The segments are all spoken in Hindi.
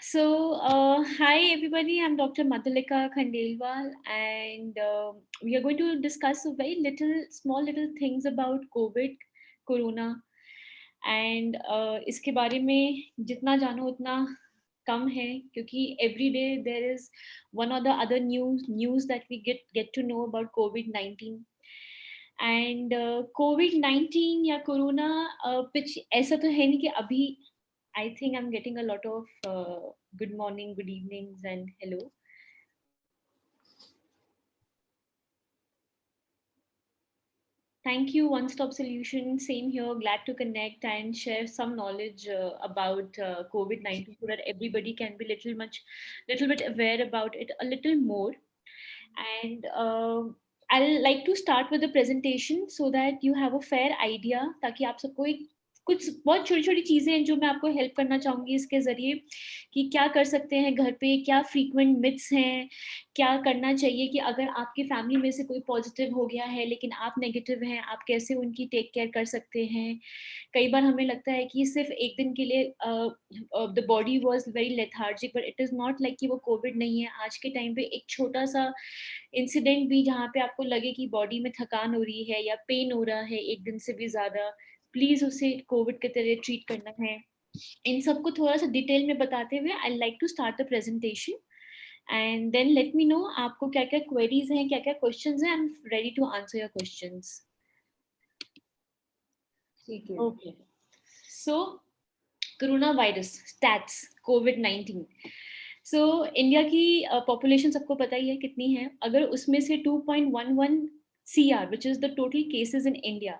Hi everybody, I'm Dr. Madhulika Khandelwal, and we are going to discuss a very small little things about COVID, Corona, and इसके बारे में जितना जानो उतना कम है क्योंकि every day there is one or the other news that we get to know about COVID-19. And कोविड-19 या कोरोना कुछ ऐसा तो है नहीं कि अभी I think I am getting a lot of good morning, good evenings and hello. Thank you, One Stop Solution. Same here. Glad to connect and share some knowledge about COVID-19 so that everybody can be little bit aware about it a little more. And I'll like to start with the presentation so that you have a fair idea ताकि आप सबको एक कुछ बहुत छोटी-छोटी चीज़ें हैं जो मैं आपको हेल्प करना चाहूँगी इसके ज़रिए कि क्या कर सकते हैं घर पे, क्या फ्रीक्वेंट मिथ्स हैं, क्या करना चाहिए कि अगर आपकी फैमिली में से कोई पॉजिटिव हो गया है लेकिन आप नेगेटिव हैं, आप कैसे उनकी टेक केयर कर सकते हैं. कई बार हमें लगता है कि सिर्फ एक दिन के लिए the body was very lethargic, but it is not like कि वो कोविड नहीं है. आज के टाइम पे एक छोटा-सा इंसिडेंट भी जहाँ पे आपको लगे कि बॉडी में थकान हो रही है या पेन हो रहा है 1 दिन से भी ज़्यादा, प्लीज़ उसे कोविड की तरह ट्रीट करना है. इन सबको थोड़ा-सा डिटेल में बताते हुए I like to start the presentation and then let me know आपको क्या-क्या क्वेरीज़ हैं, क्या-क्या क्वेश्चंस हैं. I am ready to answer your questions. ठीक है. Okay. So corona virus stats कोविड-19. सो इंडिया की पॉपुलेशन सबको पता ही है कितनी है. अगर उसमें से 2.11 CR which is the total cases in India,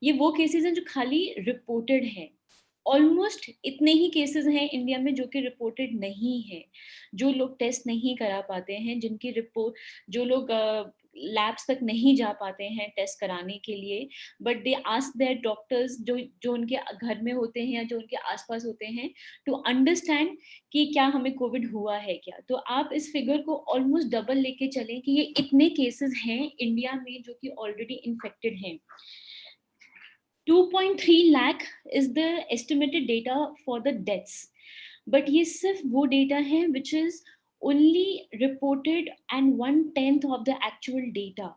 ये वो केसेस हैं जो खाली रिपोर्टेड हैं. ऑलमोस्ट इतने ही केसेस हैं इंडिया में जो कि रिपोर्टेड नहीं है. जो लोग टेस्ट नहीं करा पाते हैं, जिनकी रिपोर्ट, जो लोग लैब्स तक नहीं जा पाते हैं टेस्ट कराने के लिए, but they ask their doctors जो जो उनके घर में होते हैं या जो उनके आसपास होते हैं टू अंडरस्टैंड कि क्या हमें कोविड हुआ है क्या. तो आप इस फिगर को ऑलमोस्ट डबल लेके चलें कि ये इतने केसेस हैं इंडिया में जो कि ऑलरेडी इन्फेक्टेड हैं. 2.3 lakh is the estimated data for the deaths, but ये सिर्फ वो data है which is only reported and 1/10 of the actual data.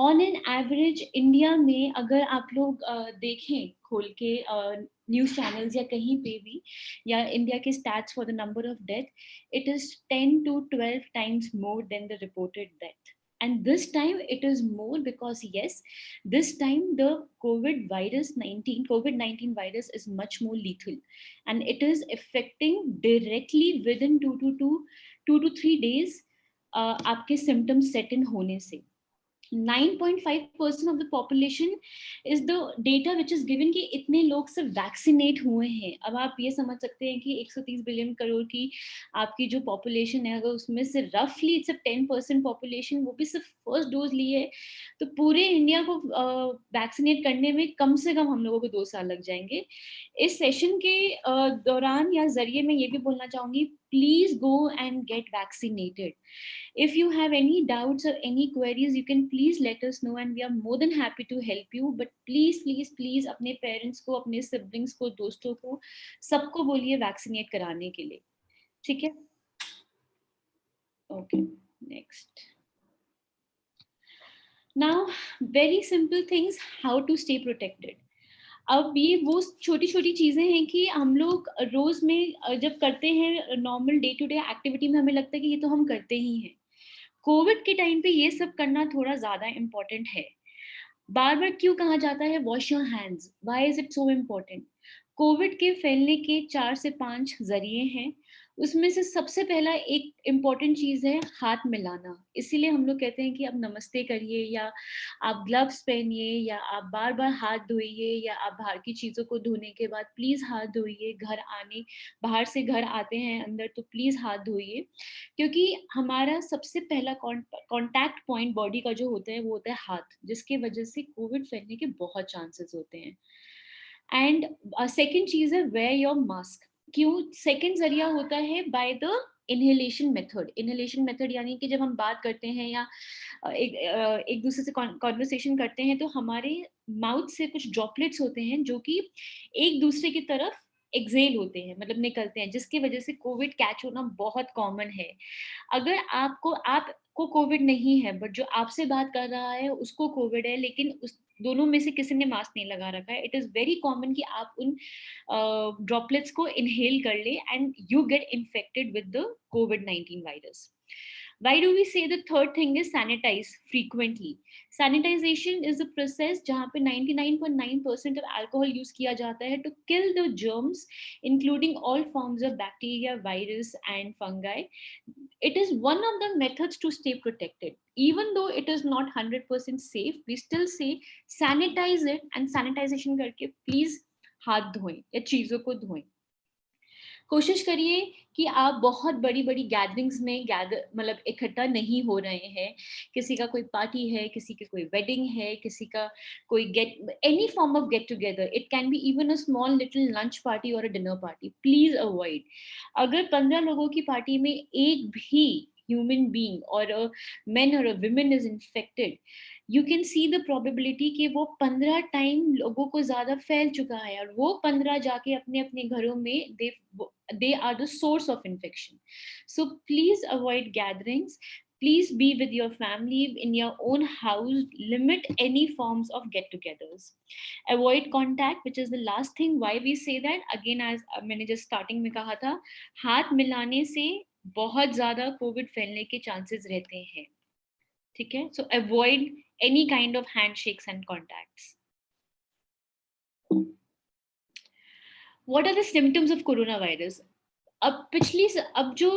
On an average India में अगर आप लोग देखें खोल के न्यूज़ चैनल्स या कहीं पे भी या इंडिया के stats for the number of death, it is 10 to 12 times more than the reported death. And this time it is more because yes, this time the COVID-19 virus is much more lethal and it is affecting directly within 2 to 3 days आपके symptoms set in होने से. 9.5% of the population is the data which is given कि इतने लोग सिर्फ वैक्सीनेट हुए हैं. अब आप ये समझ सकते हैं कि 130 बिलियन करोड़ की आपकी जो पॉपुलेशन है, अगर उसमें से रफली सिर्फ 10% पॉपुलेशन वो भी सिर्फ फर्स्ट डोज ली है, तो पूरे इंडिया को वैक्सीनेट करने में कम से कम हम लोगों को 2 साल लग जाएंगे. इस सेशन के दौरान या जरिए मैं ये भी बोलना चाहूंगी, please go and get vaccinated. If you have any doubts or any queries, you can please let us know and we are more than happy to help you. But please अपने parents को, अपने siblings को, दोस्तों को, सबको बोलिए वैक्सीनेट कराने के लिए. ठीक है? Okay, next. Now, very simple things how to stay protected. अब ये वो छोटी छोटी चीजें हैं कि हम लोग रोज में जब करते हैं normal day to day activity में हमें लगता है कि ये तो हम करते ही हैं. कोविड के टाइम पे ये सब करना थोड़ा ज्यादा इम्पोर्टेंट है. बार बार क्यों कहा जाता है wash your hands, why is it so important? Covid के फैलने के 4 से 5 जरिए हैं. उसमें से सबसे पहला एक इम्पॉर्टेंट चीज है हाथ मिलाना. इसीलिए हम लोग कहते हैं कि आप नमस्ते करिए या आप ग्लव्स पहनिए या आप बार बार हाथ धोइए या आप बाहर की चीजों को धोने के बाद प्लीज हाथ धोइए. बाहर से घर आते हैं अंदर तो प्लीज हाथ धोइए, क्योंकि हमारा सबसे पहला कॉन्टैक्ट पॉइंट बॉडी का जो होता है वो होता है हाथ, जिसके वजह से कोविड फैलने के बहुत चांसेस होते हैं. एंड सेकेंड चीज है वेयर योर मास्क. क्यों? सेकेंड जरिया होता है by the inhalation method. Inhalation method यानी कि जब हम बात करते हैं या एक दूसरे से कॉन्वर्सेशन करते हैं तो हमारे माउथ से कुछ ड्रॉपलेट्स होते हैं जो कि एक दूसरे की तरफ एक्सेल होते हैं, मतलब निकलते हैं, जिसकी वजह से कोविड कैच होना बहुत कॉमन है। अगर आपको कोविड नहीं है बट जो आपसे बात कर रहा है उसको कोविड है, लेकिन उस दोनों में से किसी ने मास्क नहीं लगा रखा है, इट इज वेरी कॉमन कि आप उन ड्रॉपलेट्स को इनहेल कर ले and you get infected with the covid virus. Why do we say the third thing is sanitize frequently? Sanitization is a process जहाँ पे 99.9% of alcohol use किया जाता है to kill the germs, including all forms of bacteria, virus, and fungi. It is one of the methods to stay protected. Even though it is not 100% safe, we still say sanitize it, and sanitization करके please हाथ धोएं या चीजों को धोएं. कोशिश करिए कि आप बहुत बड़ी-बड़ी गैदरिंग्स में मतलब इकट्ठा नहीं हो रहे हैं। किसी का कोई पार्टी है, किसी की कोई वेडिंग है, किसी का कोई any form of get together. It can be even a small little lunch party और a dinner party. Please avoid. अगर 15 लोगों की पार्टी में एक भी ह्यूमन बीइंग और अ मेन और a woman is infected, you can see the probability कि वो 15 टाइम लोगों को ज़्यादा फैल चुका है और वो 15 जाके अपने-अपने घरों में they are the source of infection. So please avoid gatherings. Please be with your family in your own house. Limit any forms of get-togethers. Avoid contact, which is the last thing. Why we say that? Again, as मैंने just starting में कहा था, हाथ मिलाने से बहुत ज़्यादा कोविड फैलने के चांसेस रहते हैं. ठीक है? So avoid any kind of handshakes and contacts. What are the symptoms of coronavirus? अब जो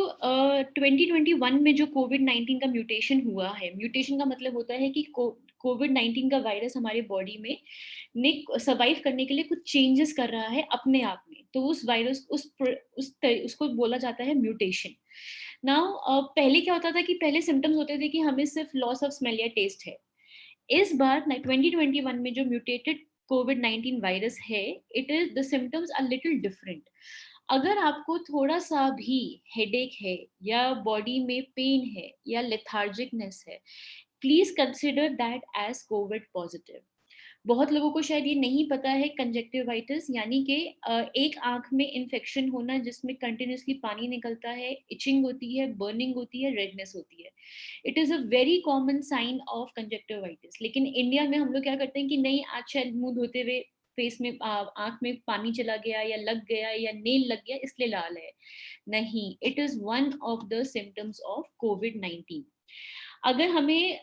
2021 में जो कोविड-19 का म्यूटेशन हुआ है, म्यूटेशन का मतलब होता है कि कोविड-19 का वायरस हमारे बॉडी में सर्वाइव करने के लिए कुछ चेंजेस कर रहा है अपने आप में, तो उस वायरस उसको बोला जाता है म्यूटेशन. नाउ पहले क्या होता था कि पहले सिम्टम्स होते थे कि हमें सिर्फ लॉस ऑफ स्मेल या टेस्ट है. इस बार 2021 में जो म्यूटेटेड कोविड-19 वायरस है, it is the symptoms are little different. अगर आपको थोड़ा सा भी हेडेक है या बॉडी में पेन है या लेथार्जिकनेस है, please consider that as COVID positive. बहुत लोगों को शायद ये नहीं पता है, कंजक्टिवाइटिस यानी कि एक आंख में इन्फेक्शन होना जिसमें कंटिन्यूसली पानी निकलता है, इचिंग होती है, बर्निंग होती है, रेडनेस होती है. It is a very common sign of conjunctivitis. लेकिन इंडिया में हम लोग क्या करते हैं कि नहीं, आज शायद मुंह धोते हुए फेस में आंख में पानी चला गया या लग गया या नेल लग गया इसलिए लाल है. नहीं, it is one of the symptoms of कोविड-19. अगर हमें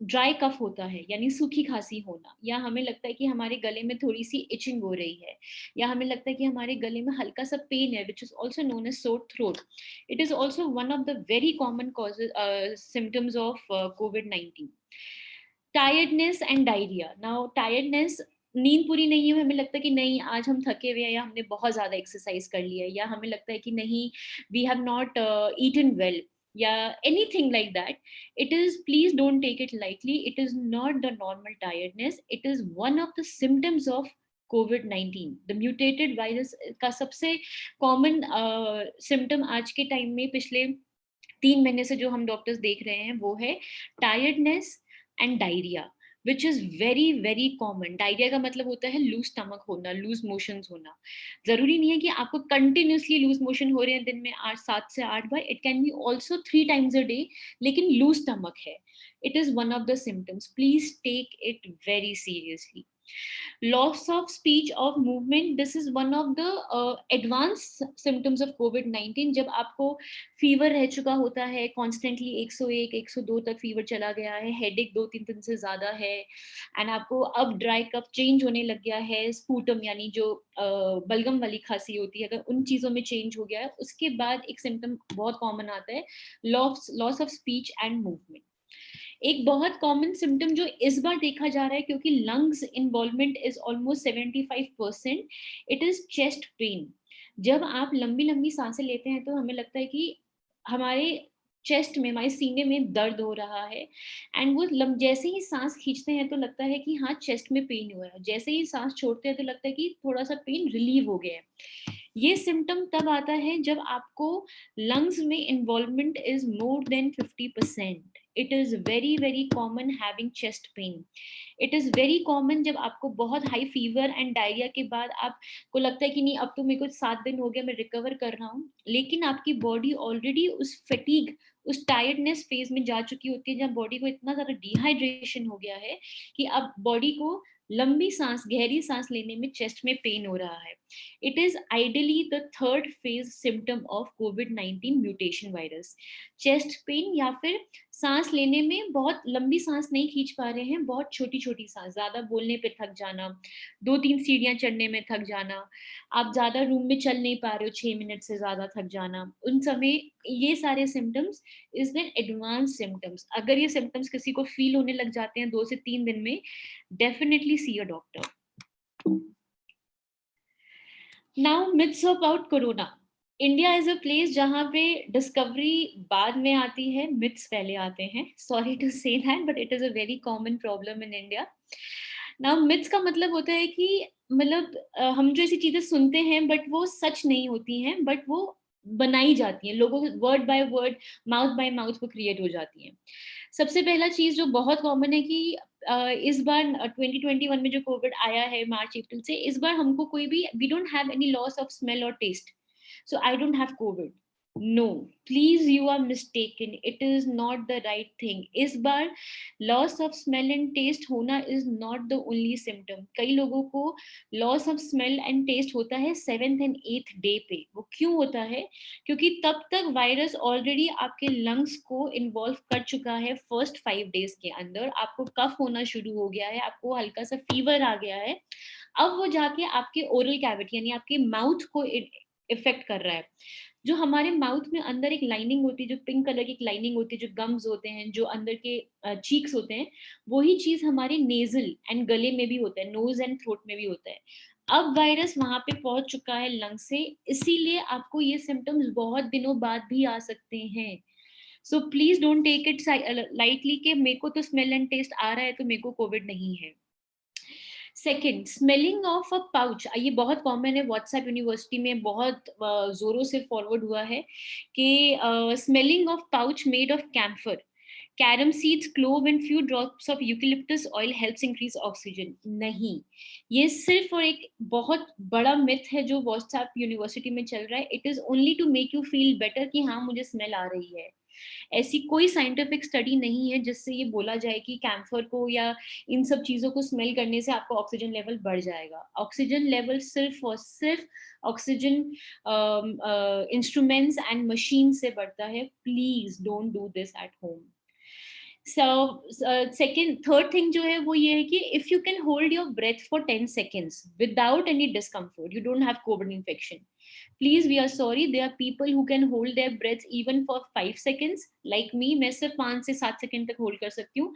ड्राई कफ होता है यानी सूखी खांसी होना, या हमें लगता है कि हमारे गले में थोड़ी सी इचिंग हो रही है, या हमें लगता है कि हमारे गले में हल्का सा पेन है, which is also known as sore throat, it is also one of the very common causes symptoms of कोविड-19. Tiredness and diarrhoea. Now tiredness, नींद पूरी नहीं हुई, हमें लगता है कि नहीं आज हम थके हुए हैं या हमने बहुत ज्यादा एक्सरसाइज कर लिया है, या हमें लगता है कि नहीं we have not eaten well, या anything like that. It is, please don't take it lightly. It is not the normal tiredness. It is one of the symptoms of covid. The mutated virus का सबसे कॉमन सिम्टम आज के टाइम में पिछले 3 महीने से जो हम डॉक्टर्स देख रहे हैं वो है tiredness and diarrhoea, which is very very common. Diarrhoea का मतलब होता है लूज स्टमक होना, लूज मोशंस होना. जरूरी नहीं है कि आपको कंटिन्यूसली लूज मोशन हो रहे हैं दिन में 7 से 8 बार. It can be also 3 times a day, लेकिन लूज स्टमक है. It is one of the symptoms. Please take it very seriously. Loss of speech of movement, this is one of the advanced symptoms of COVID-19. जब आपको फीवर रह चुका होता है कॉन्स्टेंटली 101 102 तक फीवर चला गया है, हेडेक 2-3 दिन से ज्यादा है, एंड आपको अब ड्राई कफ चेंज होने लग गया है, स्पूटम यानी जो बलगम वाली खांसी होती है, अगर उन चीजों में चेंज हो गया है, उसके बाद एक सिम्टम बहुत कॉमन आता है, loss of speech and movement. एक बहुत कॉमन सिम्टम जो इस बार देखा जा रहा है क्योंकि lungs involvement is almost 75%, it is chest pain. जब आप लंबी लंबी सांसें लेते हैं तो हमें लगता है कि हमारे चेस्ट में, हमारे सीने में दर्द हो रहा है, एंड वो जैसे ही सांस खींचते हैं तो लगता है कि हाँ चेस्ट में पेन हो रहा है, जैसे ही सांस छोड़ते हैं तो लगता है कि थोड़ा सा पेन रिलीव हो गया है. ये सिम्टम तब आता है जब आपको लंग्स में involvement is more than 50%. It is very very common having chest pain. It is very common जब आपको बहुत हाई फीवर एंड डायरिया के बाद आपको लगता है कि नहीं अब तो मेरे को 7 दिन हो गया मैं रिकवर कर रहा हूँ, लेकिन आपकी बॉडी ऑलरेडी उस फटीग उस टायर्डनेस फेज में जा चुकी होती है जहाँ बॉडी को इतना ज्यादा डिहाइड्रेशन हो गया है कि अब बॉडी को लंबी सांस गहरी सांस लेने में चेस्ट में पेन हो रहा है. It is ideally the third phase symptom of covid mutation virus. Chest pain या फिर सांस लेने में बहुत लंबी सांस नहीं खींच पा रहे हैं, बहुत छोटी छोटी सांस, ज्यादा बोलने पे थक जाना, 2-3 सीढ़ियां चढ़ने में थक जाना, आप ज्यादा रूम में चल नहीं पा रहे हो 6 मिनट से ज्यादा थक जाना, उन समय ये सारे symptoms is the advance symptoms. अगर ये सिम्टम्स किसी को फील होने लग जाते हैं 2 से 3 दिन में, definitely see a doctor. Now myths about corona. India is a place जहाँ पे डिस्कवरी बाद में आती है, मिथ्स पहले आते हैं. Sorry to say that but it is a very common problem in India. Now myths का मतलब होता है कि मतलब हम जो ऐसी चीजें सुनते हैं बट वो सच नहीं होती हैं, बट वो बनाई जाती हैं, लोगों word by word mouth bye mouth वो क्रिएट हो जाती हैं. सबसे पहला चीज जो बहुत कॉमन है कि इस बार 2021 में जो कोविड आया है मार्च अप्रैल से, इस बार हमको कोई भी we don't have any loss of smell और test, so I don't have COVID. No, please, you are mistaken. It is not the right thing. इस बार loss of smell and taste होना is not the only symptom. कई लोगों को loss of smell and taste होता है 7th and 8th day पे. वो क्यों होता है? क्योंकि तब तक वायरस ऑलरेडी आपके लंग्स को इन्वॉल्व कर चुका है फर्स्ट 5 days के अंदर. आपको कफ होना शुरू हो गया है, आपको हल्का सा फीवर आ गया है. अब वो जाके आपके ओरल कैविटी यानी आपके माउथ को इफेक्ट कर रहा है. जो हमारे माउथ में अंदर एक लाइनिंग होती है, जो पिंक कलर की एक लाइनिंग होती है, जो गम्स होते हैं, जो अंदर के चीक्स होते हैं, वही चीज हमारे नेजल एंड गले में भी होता है, नोज एंड थ्रोट में भी होता है. अब वायरस वहां पे पहुंच चुका है लंग से, इसीलिए आपको ये सिम्टम्स बहुत दिनों बाद भी आ सकते हैं. So please don't take it lightly कि मेरे को तो स्मेल एंड टेस्ट आ रहा है तो मेरे को कोविड नहीं है. Second, smelling of a pouch. ये बहुत कॉमन है, व्हाट्सएप यूनिवर्सिटी में बहुत जोरों से फॉरवर्ड हुआ है कि smelling of pouch made of camphor, carom seeds, clove and few drops of eucalyptus oil helps increase oxygen. नहीं, ये सिर्फ और एक बहुत बड़ा मिथ है जो व्हाट्सएप यूनिवर्सिटी में चल रहा है. It is only to make you feel better कि हाँ मुझे स्मेल आ रही है. ऐसी कोई साइंटिफिक स्टडी नहीं है जिससे ये बोला जाए कि कैम्फर को या इन सब चीजों को स्मेल करने से आपका ऑक्सीजन लेवल बढ़ जाएगा. ऑक्सीजन लेवल सिर्फ और सिर्फ ऑक्सीजन इंस्ट्रूमेंट्स एंड मशीन से बढ़ता है. Please don't do this at home. So second third thing जो है वो ये है कि if you can hold your breath for 10 seconds without any discomfort, you don't have COVID infection. Please, we are sorry, there are people who can hold their breath even for 5 seconds like me. मैं सिर्फ 5 से 7 सेकंड तक होल्ड कर सकती हूँ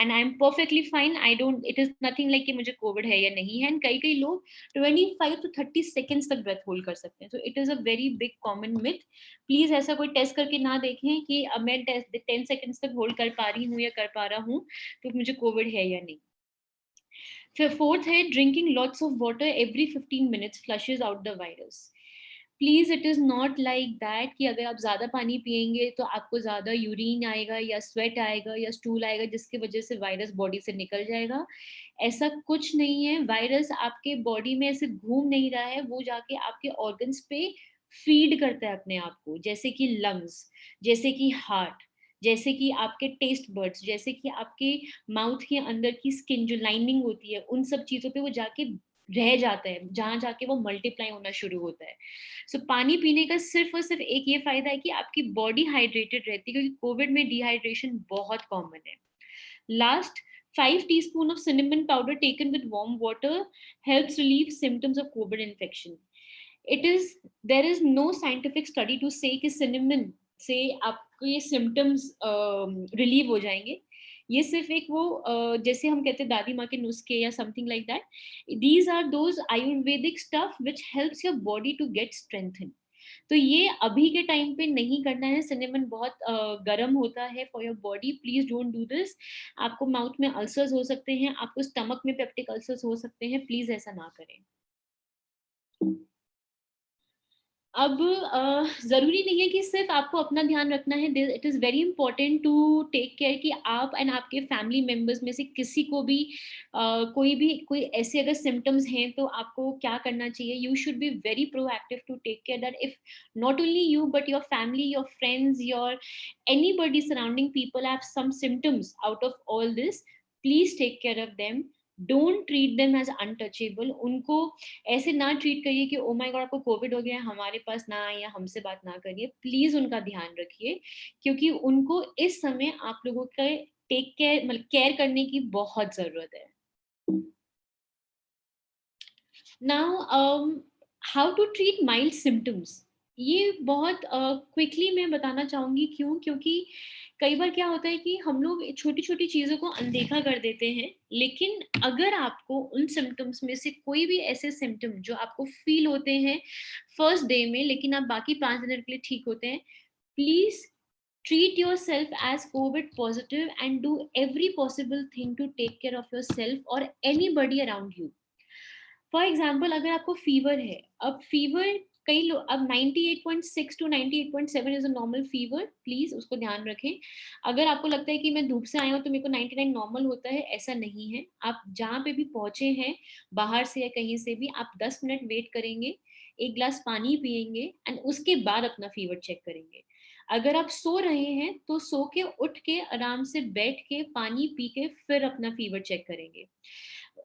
and I'm perfectly fine. I don't, it is nothing like कि मुझे कोविड है या नहीं है. कई कई लोग 25 to 30 seconds तक ब्रेथ होल्ड कर सकते हैं. So it is a very big common myth. Please ऐसा कोई टेस्ट करके ना देखें कि अब मैं 10 सेकंड्स तक होल्ड कर पा रही हूँ या कर पा रहा हूँ तो मुझे कोविड है या नहीं. फिर फोर्थ है drinking lots of water every 15 minutes flushes out the virus. Please it is not like that कि अगर आप ज्यादा पानी पियेंगे तो आपको ज्यादा यूरिन आएगा या स्वेट आएगा या स्टूल आएगा जिसकी वजह से वायरस बॉडी से निकल जाएगा. ऐसा कुछ नहीं है. वायरस आपके बॉडी में ऐसे घूम नहीं रहा है, वो जाके आपके ऑर्गन्स पे फीड करता है अपने आप को, जैसे कि लंग्स, जैसे कि हार्ट, जैसे कि आपके टेस्ट बर्ड्स, जैसे कि आपके माउथ के अंदर की स्किन जो लाइनिंग होती है, उन सब चीजों पे वो जाके रह जाता है, जहां जाके वो मल्टीप्लाई होना शुरू होता है. सो पानी पीने का सिर्फ और सिर्फ एक ये फायदा है कि आपकी बॉडी हाइड्रेटेड रहती है, क्योंकि कोविड में डिहाइड्रेशन बहुत कॉमन है. Last, 5 teaspoon of cinnamon powder taken with warm water helps relieve symptoms of COVID infection. It is, there is no scientific study to say कि cinnamon से आपको ये symptoms relieve हो जाएंगे. ये सिर्फ एक वो जैसे हम कहते हैं दादी माँ के नुस्खे या something like that. These are those ayurvedic stuff which helps your body to get strengthen. तो ये अभी के टाइम पे नहीं करना है. सिनेमन बहुत गर्म होता है for your body. Please don't do this. आपको माउथ में अल्सर्स हो सकते हैं, आपको स्टमक में पेप्टिक अल्सर्स हो सकते हैं. प्लीज ऐसा ना करें. अब ज़रूरी नहीं है कि सिर्फ आपको अपना ध्यान रखना है। It is very important to take care कि आप एंड आपके फैमिली मेंबर्स में से किसी को भी कोई ऐसे अगर सिम्टम्स हैं तो आपको क्या करना चाहिए। You should be very proactive to take care that if not only you but your family, your friends, your anybody surrounding people have some symptoms out of all this, please take care of them. Don't treat them as untouchable. उनको ऐसे ना ट्रीट करिए कि ओ माय गॉड आपको कोविड हो गया है, हमारे पास ना आए या हमसे बात ना करिए। प्लीज उनका ध्यान रखिए, क्योंकि उनको इस समय आप लोगों का टेक केयर मतलब केयर करने की बहुत जरूरत है। Now how to treat mild symptoms, ये बहुत क्विकली मैं बताना चाहूंगी। क्यों? क्योंकि कई बार क्या होता है कि हम लोग छोटी छोटी चीजों को अनदेखा कर देते हैं, लेकिन अगर आपको उन सिम्टम्स में से कोई भी ऐसे सिम्टम जो आपको फील होते हैं फर्स्ट डे में, लेकिन आप बाकी 5 दिन के लिए ठीक होते हैं, please treat yourself as covid positive and do every possible thing to take care of yourself or anybody around you. For example अगर आपको फीवर है, अब फीवर कई लोग अब 98.6 to 98.7 is a normal fever, please उसको ध्यान रखें। अगर आपको लगता है कि मैं धूप से आया हूँ तो मेरे को 99 नॉर्मल होता है, ऐसा नहीं है। आप जहाँ पे भी पहुंचे हैं बाहर से या कहीं से भी, आप 10 मिनट वेट करेंगे, एक ग्लास पानी पियेंगे एंड उसके बाद अपना फीवर चेक करेंगे। अगर आप सो रहे हैं तो सो के उठ के आराम से बैठ के पानी पी के फिर अपना फीवर चेक करेंगे।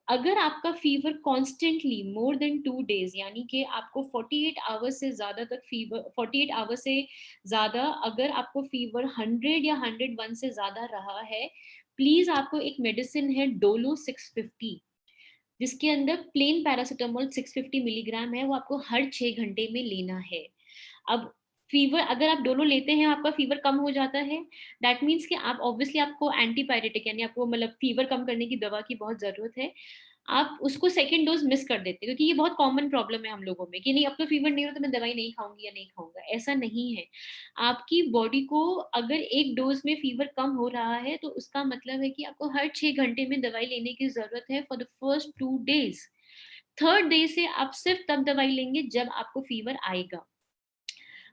अगर आपका fever constantly more than 2 days, यानी कि आपको 48 आवर्स से ज्यादा तक फीवर, 48 आवर्स से ज्यादा अगर आपको फीवर 100 या 101 से ज्यादा रहा है, प्लीज आपको एक मेडिसिन है डोलो 650, जिसके अंदर प्लेन पैरासिटामोल 650 मिलीग्राम है, वो आपको हर 6 घंटे में लेना है। अब फीवर अगर आप डोलो लेते हैं आपका फीवर कम हो जाता है, दैट मीन्स कि आप ऑब्वियसली आपको एंटीपायरेटिक यानी आपको मतलब फीवर कम करने की दवा की बहुत जरूरत है, आप उसको सेकेंड डोज मिस कर देते हैं। क्योंकि ये बहुत कॉमन प्रॉब्लम है हम लोगों में कि नहीं अब तो फीवर नहीं हो तो मैं दवाई नहीं खाऊंगी या नहीं खाऊंगा, ऐसा नहीं है। आपकी बॉडी को अगर एक डोज में फीवर कम हो रहा है तो उसका मतलब है कि आपको हर 6 घंटे में दवाई लेने की जरूरत है for the first 2 days. Third day से आप सिर्फ तब दवाई लेंगे जब आपको फीवर आएगा।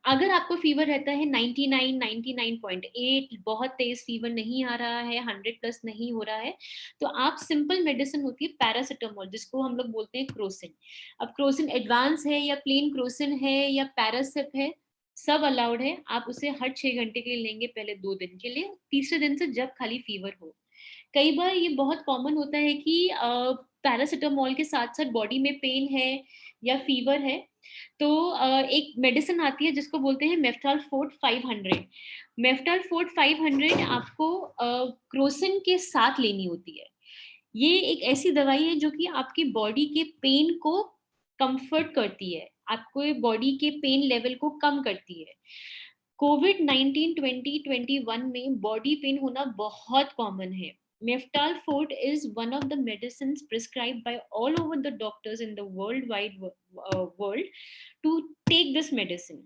अगर आपको फीवर रहता है 99, 99.8, बहुत तेज फीवर नहीं आ रहा है, 100+ नहीं हो रहा है, तो आप सिंपल मेडिसिन होती है पैरासिटामोल, जिसको हम लोग बोलते हैं क्रोसिन। अब क्रोसिन एडवांस है या प्लेन क्रोसिन है या पैरासिप है, सब अलाउड है। आप उसे हर 6 घंटे के लिए लेंगे, पहले 2 दिन के लिए, तीसरे दिन से जब खाली फीवर हो। कई बार ये बहुत कॉमन होता है कि पैरासिटामोल के साथ साथ बॉडी में पेन है या फीवर है, तो एक मेडिसिन आती है जिसको बोलते हैं मेफ्टाल फोर्ट 500। मेफ्टाल फोर्ट 500 आपको क्रोसिन के साथ लेनी होती है। ये एक ऐसी दवाई है जो कि आपकी बॉडी के पेन को कंफर्ट करती है, आपको बॉडी के पेन लेवल को कम करती है। कोविड 19 2021 में बॉडी पेन होना बहुत कॉमन है। Meftal fort is one of the medicines prescribed by all over the doctors in the worldwide world to take this medicine.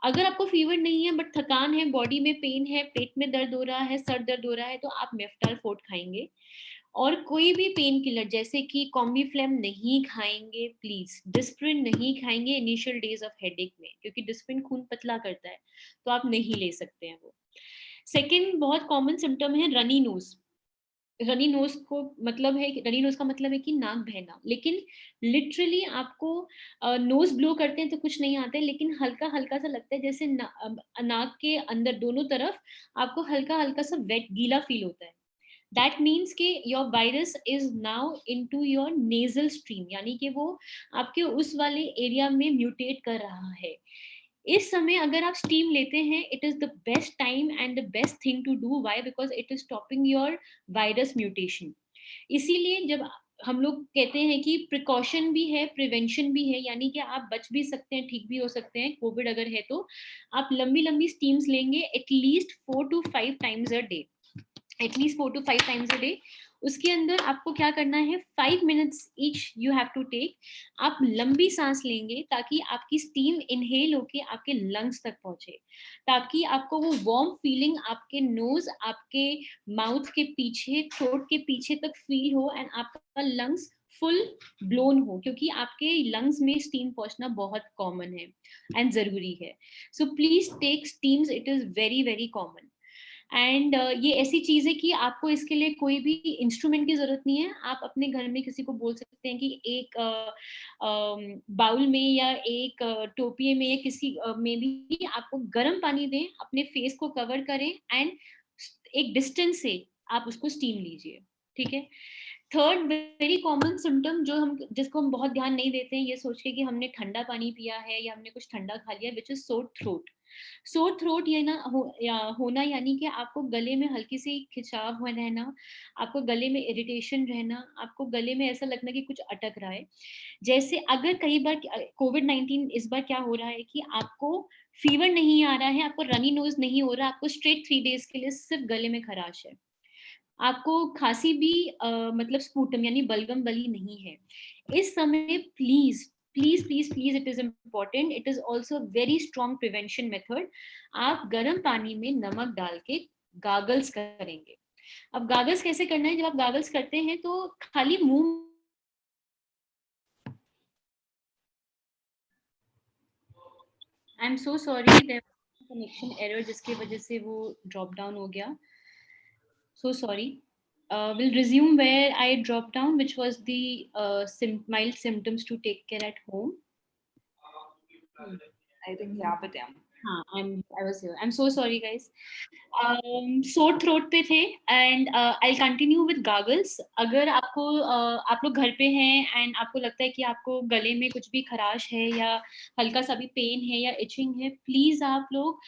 अगर आपको फीवर नहीं है बट थकान है, बॉडी में पेन है, पेट में दर्द हो रहा है, सर दर्द हो रहा है, तो आप मेफ्टाल फोर्ट खाएंगे। और कोई भी पेन किलर जैसे कि कॉम्बीफ्लेम नहीं खाएंगे, प्लीज डिस्प्रिन नहीं खाएंगे इनिशियल डेज ऑफ हेडेक में, क्योंकि डिस्प्रिन खून पतला करता है, तो आप नहीं ले सकते हैं वो। सेकेंड बहुत कॉमन सिम्टम है रनी नोज। रनी नोज को मतलब है, रनी नोज का मतलब है कि नाक बहना, लेकिन लिटरली आपको नोज ब्लो करते हैं तो कुछ नहीं आता है, लेकिन हल्का हल्का सा लगता है जैसे नाक के अंदर दोनों तरफ आपको हल्का हल्का सा वेट गीला फील होता है। दैट मीन्स कि your virus is now into your nasal stream, यानी कि वो आपके उस वाले एरिया में म्यूटेट कर रहा है। इस समय अगर आप स्टीम लेते हैं, it is the best time and the best thing to do. Why? Because it is stopping your virus mutation. इसीलिए जब हम लोग कहते हैं कि प्रिकॉशन भी है प्रिवेंशन भी है, यानी कि आप बच भी सकते हैं, ठीक भी हो सकते हैं कोविड अगर है तो, आप लंबी लंबी स्टीम्स लेंगे at least 4 to 5 times a day, at least 4 to 5 times a day. उसके अंदर आपको क्या करना है, 5 minutes each you have to take. आप लंबी सांस लेंगे ताकि आपकी स्टीम इनहेल होके आपके लंग्स तक पहुंचे, ताकि आपको वो वार्म फीलिंग आपके नोज, आपके माउथ के पीछे, थ्रोट के पीछे तक फील हो एंड आपका लंग्स फुल ब्लोन हो, क्योंकि आपके लंग्स में स्टीम पहुंचना बहुत कॉमन है एंड जरूरी है. So please take steams, it is very very common. And ये ऐसी चीज है कि आपको इसके लिए कोई भी इंस्ट्रूमेंट की जरूरत नहीं है. आप अपने घर में किसी को बोल सकते हैं कि एक बाउल में या एक टोपिए में या किसी में भी आपको गर्म पानी दें, अपने फेस को कवर करें एंड एक डिस्टेंस से आप उसको स्टीम लीजिए. ठीक है. थर्ड वेरी कॉमन सिम्टम जो हम जिसको हम बहुत ध्यान नहीं देते हैं, ये सोच के कि हमने ठंडा पानी पिया है या हमने कुछ ठंडा खा लिया, which is sore throat. Sore throat ये ना होना यानी कि आपको गले में हल्की सी खिंचाव हुआ रहना, आपको गले में इरिटेशन रहना, आपको गले में ऐसा लगना कि कुछ अटक रहा है. जैसे अगर कई बार कोविड-19 इस बार क्या हो रहा है कि आपको फीवर नहीं आ रहा है, आपको रनी नोज नहीं हो रहा, आपको स्ट्रेट 3 डेज के लिए सिर्फ गले में खराश है, आपको खांसी भी मतलब स्पूटम यानी बलगम बली नहीं है, इस समय please please please please, it is important, it is also very strong prevention method. आप गर्म पानी में नमक डाल के गागल्स करेंगे. अब गागल्स कैसे करना है? जब आप गागल्स करते हैं तो खाली मुंह, I am so sorry, there connection error जिसकी वजह से वो ड्रॉप डाउन हो गया. So sorry. We'll resume where I dropped down, which was the mild symptoms to take care at home. I think yeah, but yeah. हाँ, I was here. I'm so sorry, guys. Sore throat पे थे and I'll continue with gargles. अगर आपको आप लोग घर पे हैं and आपको लगता है कि आपको गले में कुछ भी खराश है या हल्का सा भी पेन है या इचिंग है, प्लीज आप लोग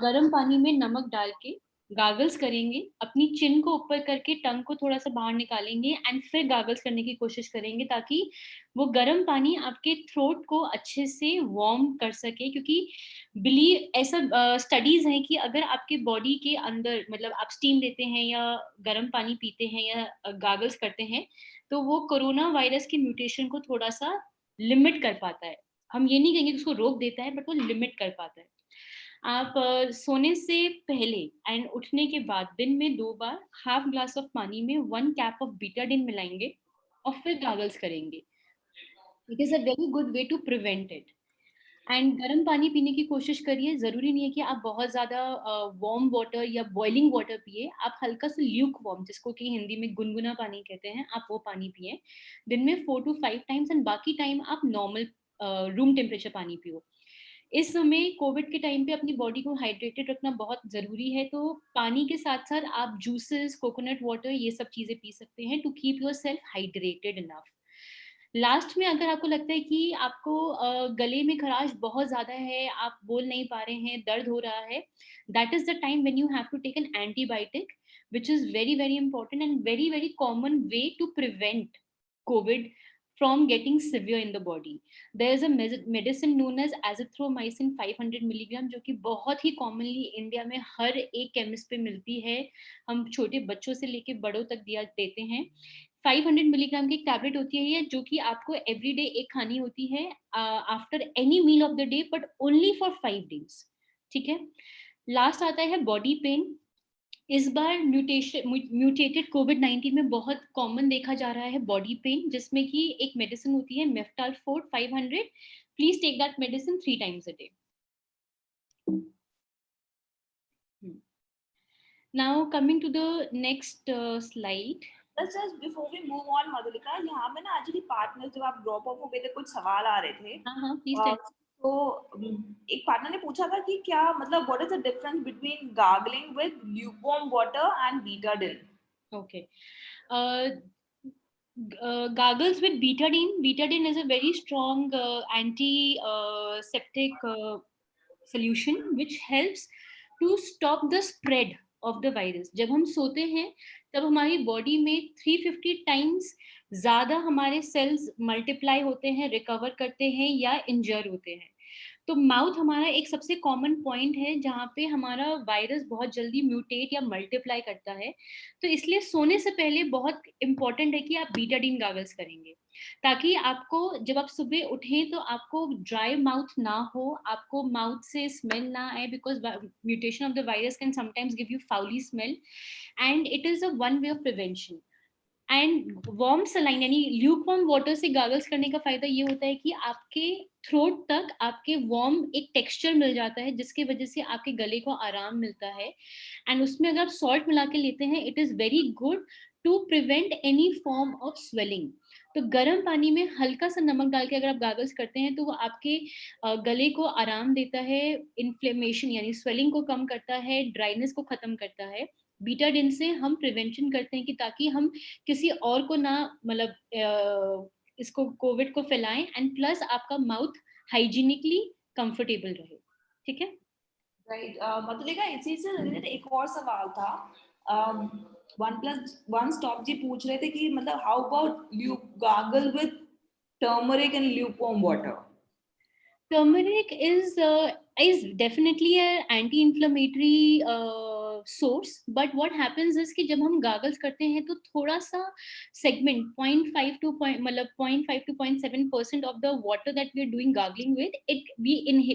गर्म पानी में नमक डाल के गागल्स करेंगे, अपनी चिन को ऊपर करके टंग को थोड़ा सा बाहर निकालेंगे एंड फिर गागल्स करने की कोशिश करेंगे, ताकि वो गर्म पानी आपके थ्रोट को अच्छे से वार्म कर सके. क्योंकि बिलीव ऐसा स्टडीज हैं कि अगर आपके बॉडी के अंदर मतलब आप स्टीम लेते हैं या गर्म पानी पीते हैं या गागल्स करते हैं, तो वो कोरोना वायरस की म्यूटेशन को थोड़ा सा लिमिट कर पाता है. हम ये नहीं कहेंगे कि उसको रोक देता है, बट वो लिमिट कर पाता है. आप सोने से पहले एंड उठने के बाद दिन में 2 बार हाफ ग्लास ऑफ पानी में 1 कैप ऑफ बीटाडिन मिलाएंगे और फिर गागल्स करेंगे. It is a very good way to prevent it. And गर्म पानी पीने की कोशिश करिए. जरूरी नहीं है कि आप बहुत ज्यादा वार्म वाटर या बॉइलिंग वाटर पिए. आप हल्का सा ल्यूक वार्म, जिसको कि हिंदी में गुनगुना पानी कहते हैं, आप वो पानी पिए दिन में 4 to 5 टाइम्स एंड बाकी टाइम आप नॉर्मल रूम टेम्परेचर पानी पियो. इस समय कोविड के टाइम पे अपनी बॉडी को हाइड्रेटेड रखना बहुत जरूरी है, तो पानी के साथ साथ आप जूसेस, कोकोनट वाटर, ये सब चीजें पी सकते हैं to keep yourself hydrated enough. Last में अगर आपको लगता है कि आपको गले में खराश बहुत ज्यादा है, आप बोल नहीं पा रहे हैं, दर्द हो रहा है, that is the time when you have to take an antibiotic, which is very very important and very very common way to prevent covid from getting severe in the body. There is a medicine known as azithromycin 500 milligram, जो कि बहुत ही commonly इंडिया में हर एक केमिस्ट पे मिलती है. हम छोटे बच्चों से लेके बड़ों तक दिया देते हैं. 500 मिलीग्राम की एक टैबलेट होती है ये, जो कि आपको एवरी डे एक खानी होती है after any meal of the day, but only for 5 days. ठीक है. लास्ट आता है बॉडी पेन. इस बार म्यूटेटेड कोविड-19 में बहुत कॉमन देखा जा रहा है बॉडी पेन, जिसमें कि एक मेडिसिन होती है Meftal forte 500. Please take that medicine 3 times a day. Now coming to the next slide. Just before we move on, Madhulika, यहाँ पे ना actually पार्टनर जब आप ड्रॉप ऑफ हो गए थे कुछ सवाल आ रहे थे. हाँ हाँ, प्लीज टेल. तो एक पार्टनर ने पूछा था कि क्या मतलब what is the difference between gargling with lukewarm water and Betadine. Okay. Gargles with betadine. Betadine is a very strong antiseptic solution which helps to stop the spread of the virus. जब हम सोते हैं तब हमारी बॉडी में 350 टाइम्स ज़्यादा हमारे सेल्स मल्टीप्लाई होते हैं, रिकवर करते हैं या इंजर होते हैं. तो माउथ हमारा एक सबसे कॉमन पॉइंट है जहाँ पे हमारा वायरस बहुत जल्दी म्यूटेट या मल्टीप्लाई करता है. तो इसलिए सोने से पहले बहुत इंपॉर्टेंट है कि आप बीटाडीन गागल्स करेंगे, ताकि आपको जब आप सुबह उठें तो आपको ड्राई माउथ ना हो, आपको माउथ से स्मेल ना आए, because mutation of the virus can sometimes give you foully smell and it is a one way of prevention. And warm saline यानी ल्यूक वार्म वाटर से गागल्स करने का फायदा ये होता है कि आपके थ्रोट तक आपके वार्म एक टेक्सचर मिल जाता है, जिसकी वजह से आपके गले को आराम मिलता है। एंड उसमें अगर आप सॉल्ट मिला के लेते हैं, it is very good to prevent any form of swelling. तो गर्म पानी में हल्का सा नमक डाल के अगर आप गागल्स करते हैं तो वो आपके गले को आराम देता है, इन्फ्लेमेशन यानी स्वेलिंग को कम करता है, ड्राइनेस को खत्म करता है। बीटाडिन से हम प्रिवेंशन करते हैं कि ताकि हम किसी और को ना मतलब इसको कोविड को फैलाएं, एंड प्लस आपका माउथ हाइजीनिकली कंफर्टेबल रहे। ठीक है, राइट। मधुलिका, इसी से रिलेटेड एक और सवाल था। वन प्लस वन स्टॉप जी पूछ रहे थे कि मतलब how about you gargle with turmeric and lukewarm water? turmeric is definitely an anti-inflammatory source, but what happens is कि जब हम गागल्स करते हैं तो थोड़ा सा सेगमेंट 0.5 to मतलब 0.5 to 0.7% of the water that we are doing gargling with it,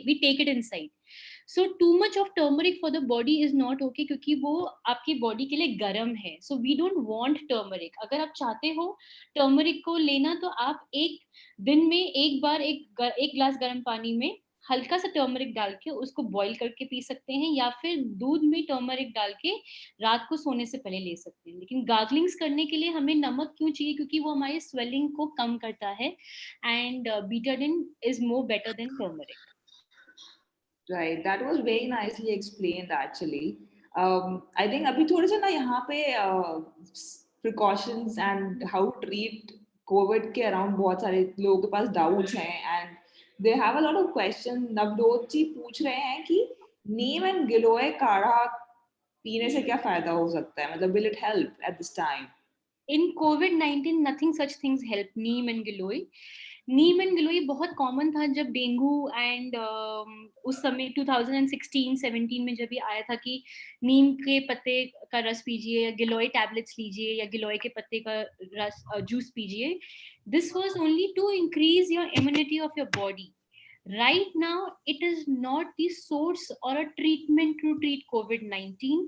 we take it inside. So too much of turmeric for the body is not okay, क्योंकि वो आपकी बॉडी के लिए गर्म है। So we don't want turmeric. अगर आप चाहते हो टर्मरिक को लेना तो आप एक दिन में एक बार एक ग्लास गर्म पानी में हल्का सा टर्मरिक डाल के उसको बॉईल करके पी सकते हैं, या फिर दूध में टर्मरिक डाल के रात को सोने से पहले ले सकते हैं। लेकिन गार्गलिंग्स करने के लिए हमें नमक क्यों चाहिए? क्योंकि वो हमारे स्वेलिंग को कम करता है, and Betadine is more better than turmeric. Right, that was very nicely explained actually. I think अभी थोड़े से ना यहाँ पे precautions and how to treat COVID के around बहुत सारे लोगों के पास doubts हैं, and they have a lot of questions. Navjot जी पूछ रहे हैं कि नीम एंड गिलोय काढ़ा पीने से क्या फायदा हो सकता है, मतलब will it help at this time? In COVID-19 nothing such things help neem and गिलोय। नीम एंड गिलोय बहुत कॉमन था जब डेंगू एंड उस समय 2016-17 में जब ये आया था कि नीम के पत्ते का रस पीजिए, या गिलोय टैबलेट्स लीजिए, या गिलोय के पत्ते का रस जूस पीजिए। This was only to increase your immunity of your body. Right now it is not the source or a treatment to treat COVID-19.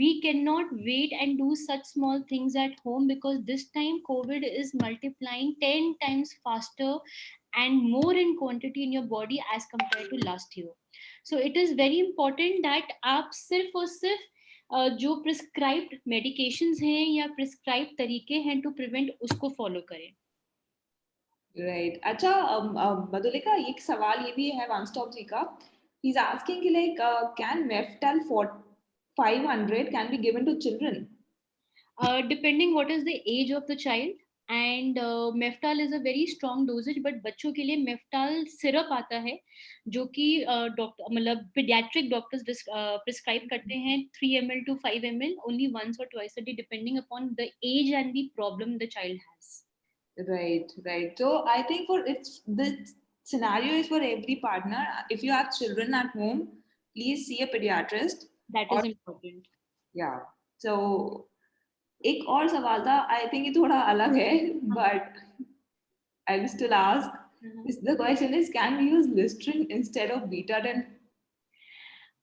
We cannot wait and do such small things at home, because this time COVID is multiplying 10 times faster and more in quantity in your body as compared to last year. So it is very important that आप सिर्फ और सिर्फ जो प्रिस्क्राइब्ड मेडिकेशंस हैं या प्रिस्क्राइब्ड तरीके हैं टू प्रिवेंट, उसको फॉलो करें। राइट, अच्छा। मधुलिका, एक सवाल ये भी है वन स्टॉप जी का। He is asking like can Meftal 500 can be given to children? Depending what is the age of the child, and Meftal is a very strong dosages, but बच्चों के लिए मेफ्टाल सिरप आता है जो कि डॉक्टर मतलब पीडियाट्रिक डॉक्टर्स प्रिस्क्राइब करते हैं 3 ml to 5 ml only once और twice a day, depending upon the age and the problem the child has. Right, right. So I think for it's the scenario is for every partner. If you have children at home, please see a pediatrist. That Or is important. yeah. So एक और सवाल था, I think ये थोड़ा अलग है, but I'll still ask. Is the question is, can we use Listerine instead of Betadine?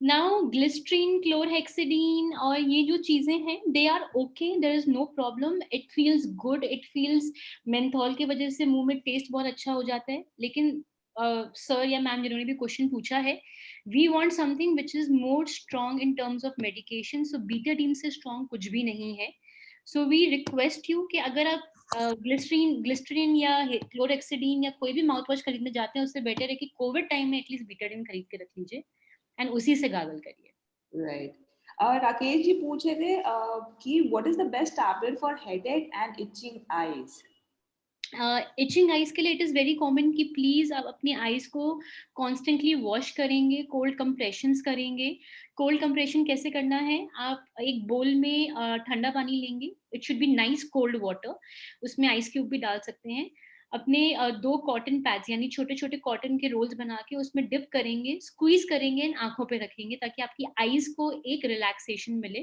Now Listerine, chlorhexidine और ये जो चीजें हैं, they are okay, there is no problem, it feels good, it feels menthol की वजह से मुंह में टेस्ट बहुत अच्छा हो जाता है। लेकिन सर या मैम जिन्होंने भी क्वेश्चन पूछा है, we want something which is more strong in terms of medication. So betadine से स्ट्रॉन्ग कुछ भी नहीं है। सो वी रिक्वेस्ट यू कि अगर आप ग्लिस्ट्रीन या क्लोरहेक्सिडीन या कोई भी माउथ वॉश खरीदने जाते हैं, उससे बेटर है कि कोविड टाइम में एटलीस्ट बीटाडीन खरीद के रख लीजिए एंड उसी से गागल करिए। Right. राकेश जी पूछ रहे थे कि what is the best tablet for headache and itching eyes? Itching eyes के लिए इट इज़ वेरी कॉमन कि प्लीज़ आप अपनी आइज को कॉन्स्टेंटली वॉश करेंगे, कोल्ड कंप्रेशंस करेंगे। कोल्ड कंप्रेशन कैसे करना है? आप एक बोल में ठंडा पानी लेंगे, it should be nice cold water, उसमें आइस क्यूब भी डाल सकते हैं। अपने 2 कॉटन पैड्स यानी छोटे छोटे कॉटन के रोल्स बना के उसमें डिप करेंगे, स्क्वीज करेंगे एंड आंखों पे रखेंगे ताकि आपकी आइज को एक रिलैक्सेशन मिले।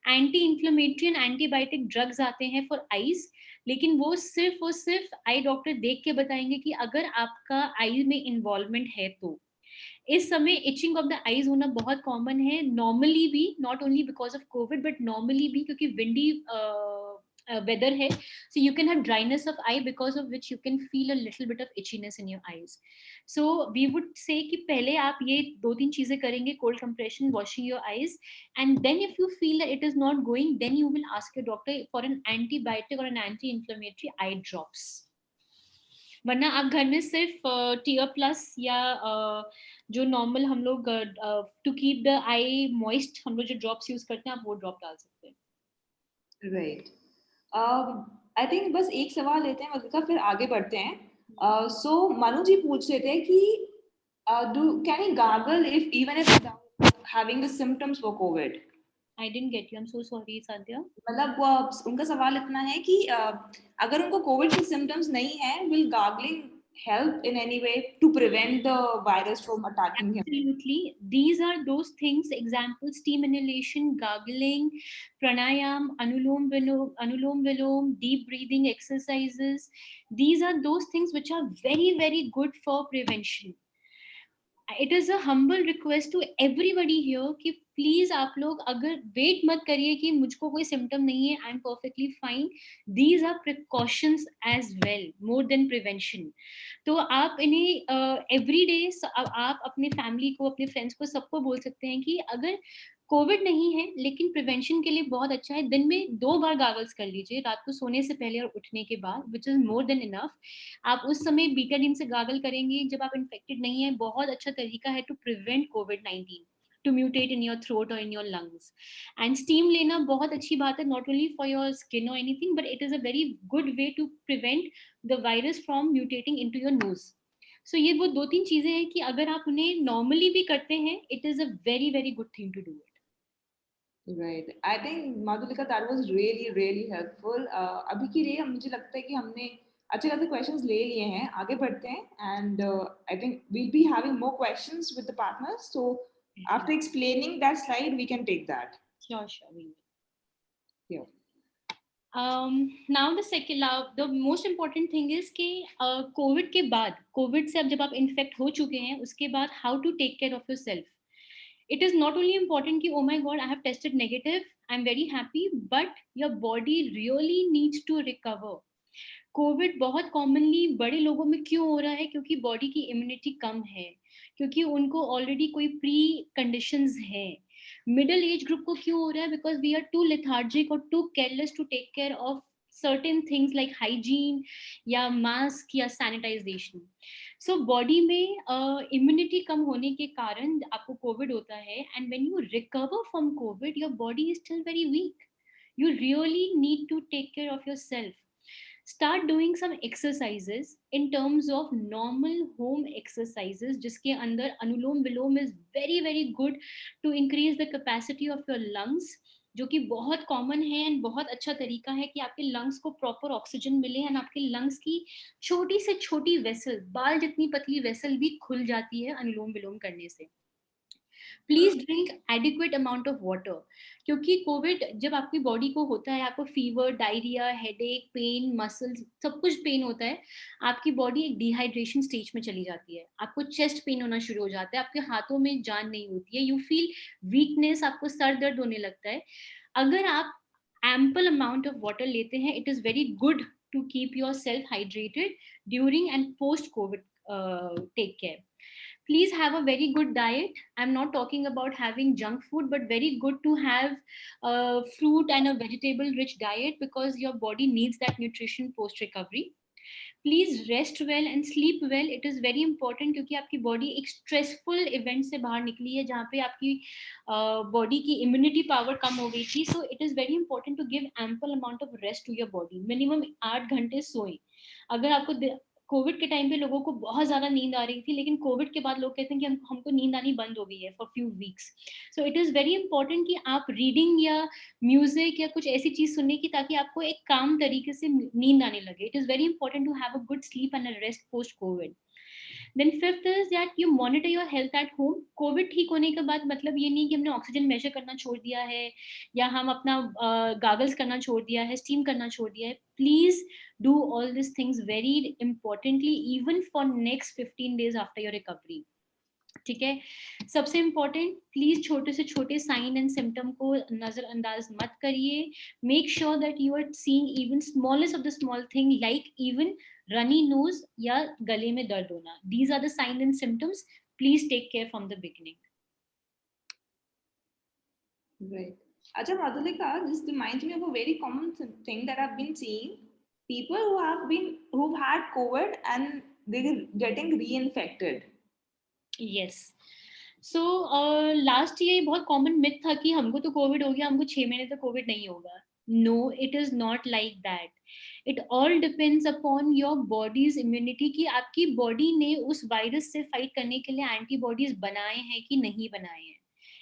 Anti inflammatory and antibiotic drugs आते हैं फॉर आइज, लेकिन वो सिर्फ और सिर्फ आई डॉक्टर देख के बताएंगे कि अगर आपका आई में इन्वॉल्वमेंट है तो। इस समय इचिंग ऑफ द आईज होना बहुत कॉमन है नॉर्मली भी, not only because of Covid but normally भी, क्योंकि windy weather hai, so you can have dryness of eye, because of which you can feel a little bit of itchiness in your eyes. So we would say कि पहले आप ये दो तीन चीजें करेंगे, cold compression, washing your eyes, and then if you feel that it is not going, then you will ask your doctor for an antibiotic or an anti-inflammatory eye drops. वरना आप घर में सिर्फ टीयर प्लस या जो नॉर्मल हम लोग to keep the eye moist हम लोग जो ड्रॉप्स यूज करते हैं, आप वो ड्रॉप डाल सकते हैं. राइट. आई थिंक बस एक सवाल लेते हैं मधुलिका, फिर आगे बढ़ते हैं. सो मनु जी पूछ रहे थे कि can you gargle if even if having the symptoms for Covid. I didn't get you. I'm so sorry, Sadhya. मतलब उनका सवाल इतना है कि अगर उनको कोविड के सिम्टम्स नहीं है, will gargling help in any way to prevent the virus from attacking him? Absolutely. These are those things. Example: steam inhalation, gargling, pranayam, anulom vilom, deep breathing exercises. These are those things which are very, very good for prevention. It is a humble request to everybody here कि प्लीज आप लोग अगर वेट मत करिए कि मुझको कोई सिम्टम नहीं है, I am perfectly fine. These are precautions as well, more than prevention. तो आप इन्हें एवरी डे आप अपने फैमिली को, अपने फ्रेंड्स को, सबको बोल सकते हैं कि अगर कोविड नहीं है लेकिन प्रिवेंशन के लिए बहुत अच्छा है, दिन में 2 बार गागल्स कर लीजिए, रात को सोने से पहले और उठने के बाद, which is more than enough. आप उस समय बीटाडीन से गागल करेंगे जब आप इन्फेक्टेड नहीं है, बहुत अच्छा तरीका है टू प्रिवेंट कोविड-19 to mutate in your throat or in your lungs. And steam लेना बहुत अच्छी बात है, not only for your skin or anything, but it is a very good way to prevent the virus from mutating into your nose. So ये वो 2-3 चीजें हैं कि अगर आप उन्हें normally भी करते हैं, it is a very very good thing to do it. Right. I think Madhulika, that was really really helpful. अभी के लिए मुझे लगता है कि हमने अच्छे खासे questions ले लिए हैं. आगे बढ़ते हैं, and I think we'll be having more questions with the partners. So after explaining that slide, we can take that. Sure, we will. Yeah. Now the most important thing is कि कोविड के बाद, कोविड से अब जब आप इन्फेक्ट हो चुके हैं, उसके बाद how to take care of yourself. It is not only important कि oh my god, I have tested negative, I'm very happy, but your body really needs to recover. Covid बहुत कॉमनली बड़े लोगों में क्यों हो रहा है? क्योंकि बॉडी की इम्यूनिटी कम है, क्योंकि उनको ऑलरेडी कोई प्री कंडीशंस है. मिडिल एज ग्रुप को क्यों हो रहा है? Because we are too lethargic और too careless to take care of certain things like hygiene या मास्क या सैनिटाइजेशन. सो बॉडी में इम्यूनिटी कम होने के कारण आपको कोविड होता है, and when you recover from Covid your body is still very weak. You really need to take care of yourself. Start doing some exercises in terms of normal home exercises, जिसके अंदर अनुलोम विलोम is very very good to increase the capacity of your lungs, जो कि बहुत कॉमन है एंड बहुत अच्छा तरीका है कि आपके लंग्स को प्रॉपर ऑक्सीजन मिले एंड आपके लंग्स की छोटी से छोटी वेसल, बाल जितनी पतली वेसल भी खुल जाती है अनुलोम विलोम करने से. Please drink adequate amount of water, क्योंकि कोविड जब आपकी बॉडी को होता है, आपको fever, diarrhoea, headache, pain, muscles, सब कुछ पेन होता है, आपकी बॉडी एक डिहाइड्रेशन स्टेज में चली जाती है, आपको चेस्ट पेन होना शुरू हो जाता है, आपके हाथों में जान नहीं होती है, यू फील वीकनेस, आपको सर दर्द होने लगता है. अगर आप ample amount of water लेते हैं, it is very good to keep yourself hydrated during and post COVID take care. Please have a very good diet. I'm not talking about having junk food, but very good to have fruit and a vegetable rich diet, because your body needs that nutrition post recovery. Please rest well and sleep well. It is very important, क्योंकि आपकी बॉडी एक स्ट्रेसफुल इवेंट से बाहर निकली है जहाँ पे आपकी बॉडी की इम्यूनिटी पावर कम हो गई थी. So it is very important to give ample amount of rest to your body. Minimum 8 घंटे सोएं. अगर आपको कोविड के टाइम पे लोगों को बहुत ज्यादा नींद आ रही थी, लेकिन कोविड के बाद लोग कहते हैं कि हमको नींद आनी बंद हो गई है for few weeks. So it is very important कि आप रीडिंग या म्यूजिक या कुछ ऐसी चीज सुनने की, ताकि आपको एक काम तरीके से नींद आने लगे. It is very important to have a good sleep and a rest post COVID. Then fifth is that you monitor your health at home. Covid ठीक होने के बाद मतलब ये नहीं कि हमने ऑक्सीजन मेजर करना छोड़ दिया है या हम अपना गागल्स करना छोड़ दिया है, स्टीम करना छोड़ दिया है. Please do all these things very importantly even for next 15 days after your recovery. ठीक है। सबसे इम्पोर्टेंट, प्लीज छोटे से छोटे साइन एंड सिम्टम को नजरअंदाज मत करिए. Make sure that you are seeing even smallest of the small thing, like even runny nose या गले में दर्द होना. These are the sign and symptoms. Please take care from the beginning. Right. Acha Madhulika, this reminds me of a very common thing that I've been seeing. People who've had COVID and they're getting reinfected. Yes. So last year बहुत कॉमन मिथ था कि हमको तो कोविड हो गया, हमको 6 महीने तक कोविड नहीं होगा. No, it is not like that. It all depends upon your body's immunity, कि आपकी बॉडी ने उस वायरस से फाइट करने के लिए एंटीबॉडीज बनाए हैं कि नहीं बनाए हैं.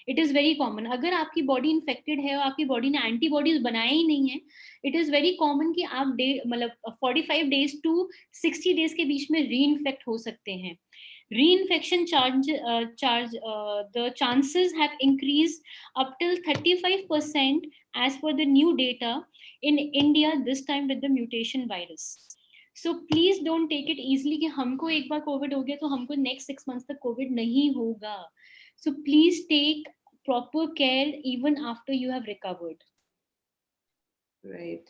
It is very common. अगर आपकी बॉडी इन्फेक्टेड है और आपकी बॉडी ने एंटीबॉडीज बनाए ही नहीं है, इट इज वेरी कॉमन कि आप मतलब 45 डेज टू 60 डेज के बीच में री इन्फेक्ट हो सकते हैं. Reinfection the chances have increased up till 35% as per the new data in India this time with the mutation virus. So please don't take it easily कि हमको एक बार कोविड हो गया तो हमको next 6 months तक कोविड नहीं होगा. So please take proper care even after you have recovered. Right.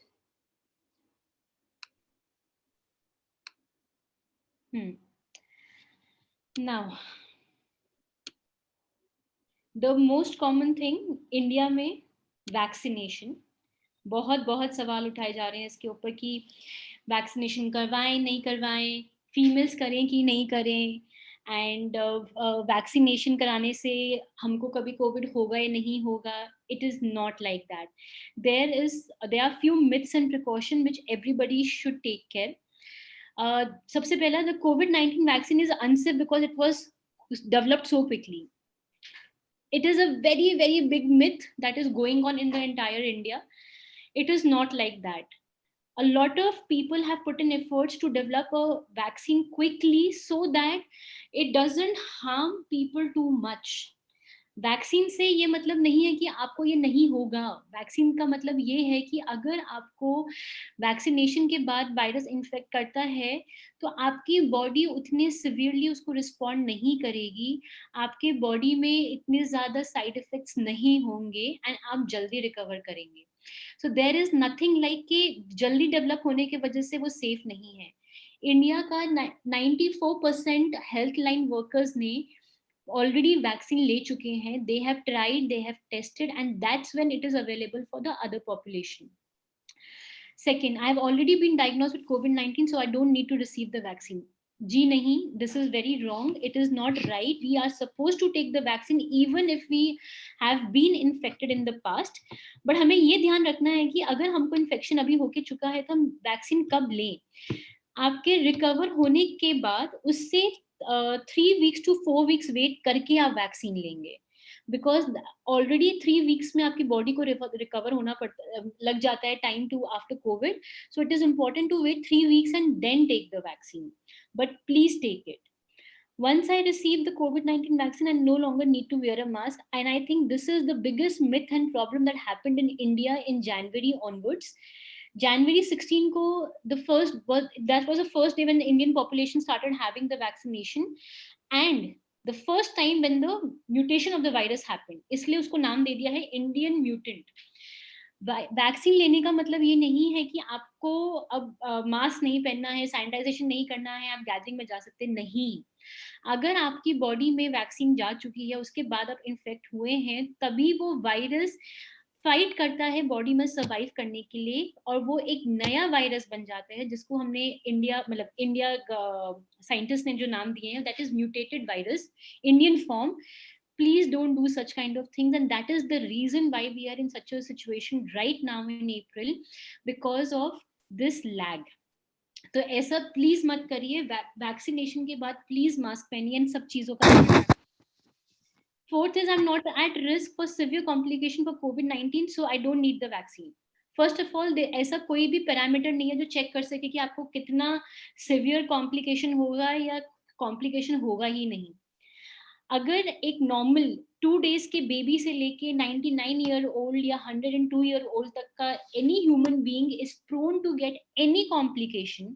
Now, the most common thing India में वैक्सीनेशन. बहुत बहुत सवाल उठाए जा रहे हैं इसके ऊपर कि वैक्सीनेशन करवाएं नहीं करवाएं, फीमेल्स करें कि नहीं करें, एंड वैक्सीनेशन कराने से हमको कभी कोविड होगा या नहीं होगा. It is not like that. There are few myths and precaution which everybody should take care. सबसे पहला, the COVID-19 vaccine is unsafe because it was developed so quickly. It is a very very big myth that is going on in the entire India. It is not like that. A lot of people have put in efforts to develop a vaccine quickly so that it doesn't harm people too much. Vaccine से ये मतलब नहीं है कि आपको ये नहीं होगा. वैक्सीन का मतलब ये है कि अगर आपको वैक्सीनेशन के बाद वायरस इन्फेक्ट करता है तो आपकी बॉडी उतने सिवियरली उसको रिस्पॉन्ड नहीं करेगी, आपके बॉडी में इतने ज़्यादा साइड इफेक्ट्स नहीं होंगे एंड आप जल्दी रिकवर करेंगे. So there is nothing like कि जल्दी डेवलप होने की वजह से वो सेफ नहीं है. इंडिया का 94% हेल्थ लाइन वर्कर्स ने already vaccine ले चुके हैं. They have tried, they have tested, and that's when it is available for the other population. Second, I have already been diagnosed with COVID-19, so I don't need to receive the vaccine. जी नहीं, this is very wrong. It is not right. We are supposed to take the vaccine even if we have been infected in the past. But हमें ये ध्यान रखना है कि अगर हमको infection अभी होके चुका है तो हम vaccine कब लें. आपके रिकवर होने के बाद उससे 3 weeks to 4 weeks वेट करके आप वैक्सीन लेंगे. बिकॉज ऑलरेडी 3 weeks में आपकी बॉडी को रिकवर होना पड़ता लग जाता है time to after COVID. So it is important to wait 3 weeks and then take the vaccine. But please take it. Once I received the COVID-19 vaccine, I no longer need to wear a mask. And I think this is the biggest myth and problem that happened in India in January onwards. January 16 ko that was the first day when the Indian population started having the vaccination, and the first time when the mutation of the virus happened. इसलिए उसको नाम दे दिया है Indian mutant. वैक्सीन लेने का मतलब ये नहीं है कि आपको अब मास्क नहीं पहनना है, सैनिटाइजेशन नहीं करना है, आप गैदरिंग में जा सकते नहीं. अगर आपकी बॉडी में वैक्सीन जा चुकी है, उसके बाद आप इन्फेक्ट हुए हैं, तभी वो वायरस फाइट करता है बॉडी में सर्वाइव करने के लिए, और वो एक नया वायरस बन जाता है जिसको हमने इंडिया साइंटिस्ट ने जो नाम दिए हैं, that is mutated virus, Indian form. Please don't do such kind of things, and that is the reason why we are in such a situation right now in April, because of this lag. तो ऐसा प्लीज मत करिए. वैक्सीनेशन के बाद प्लीज मास्क पहनिए इन सब चीजों का. Fourth is, I'm not at risk for severe complication for COVID-19, so I don't need the vaccine. First of all, ऐसा कोई भी पैरामीटर नहीं है जो चेक कर सके कि आपको कितना सिवियर कॉम्प्लिकेशन होगा या कॉम्प्लिकेशन होगा ही नहीं. अगर एक नॉर्मल 2 days के बेबी से लेके 99 year old या 102 year old तक का any human being is prone to get any complication,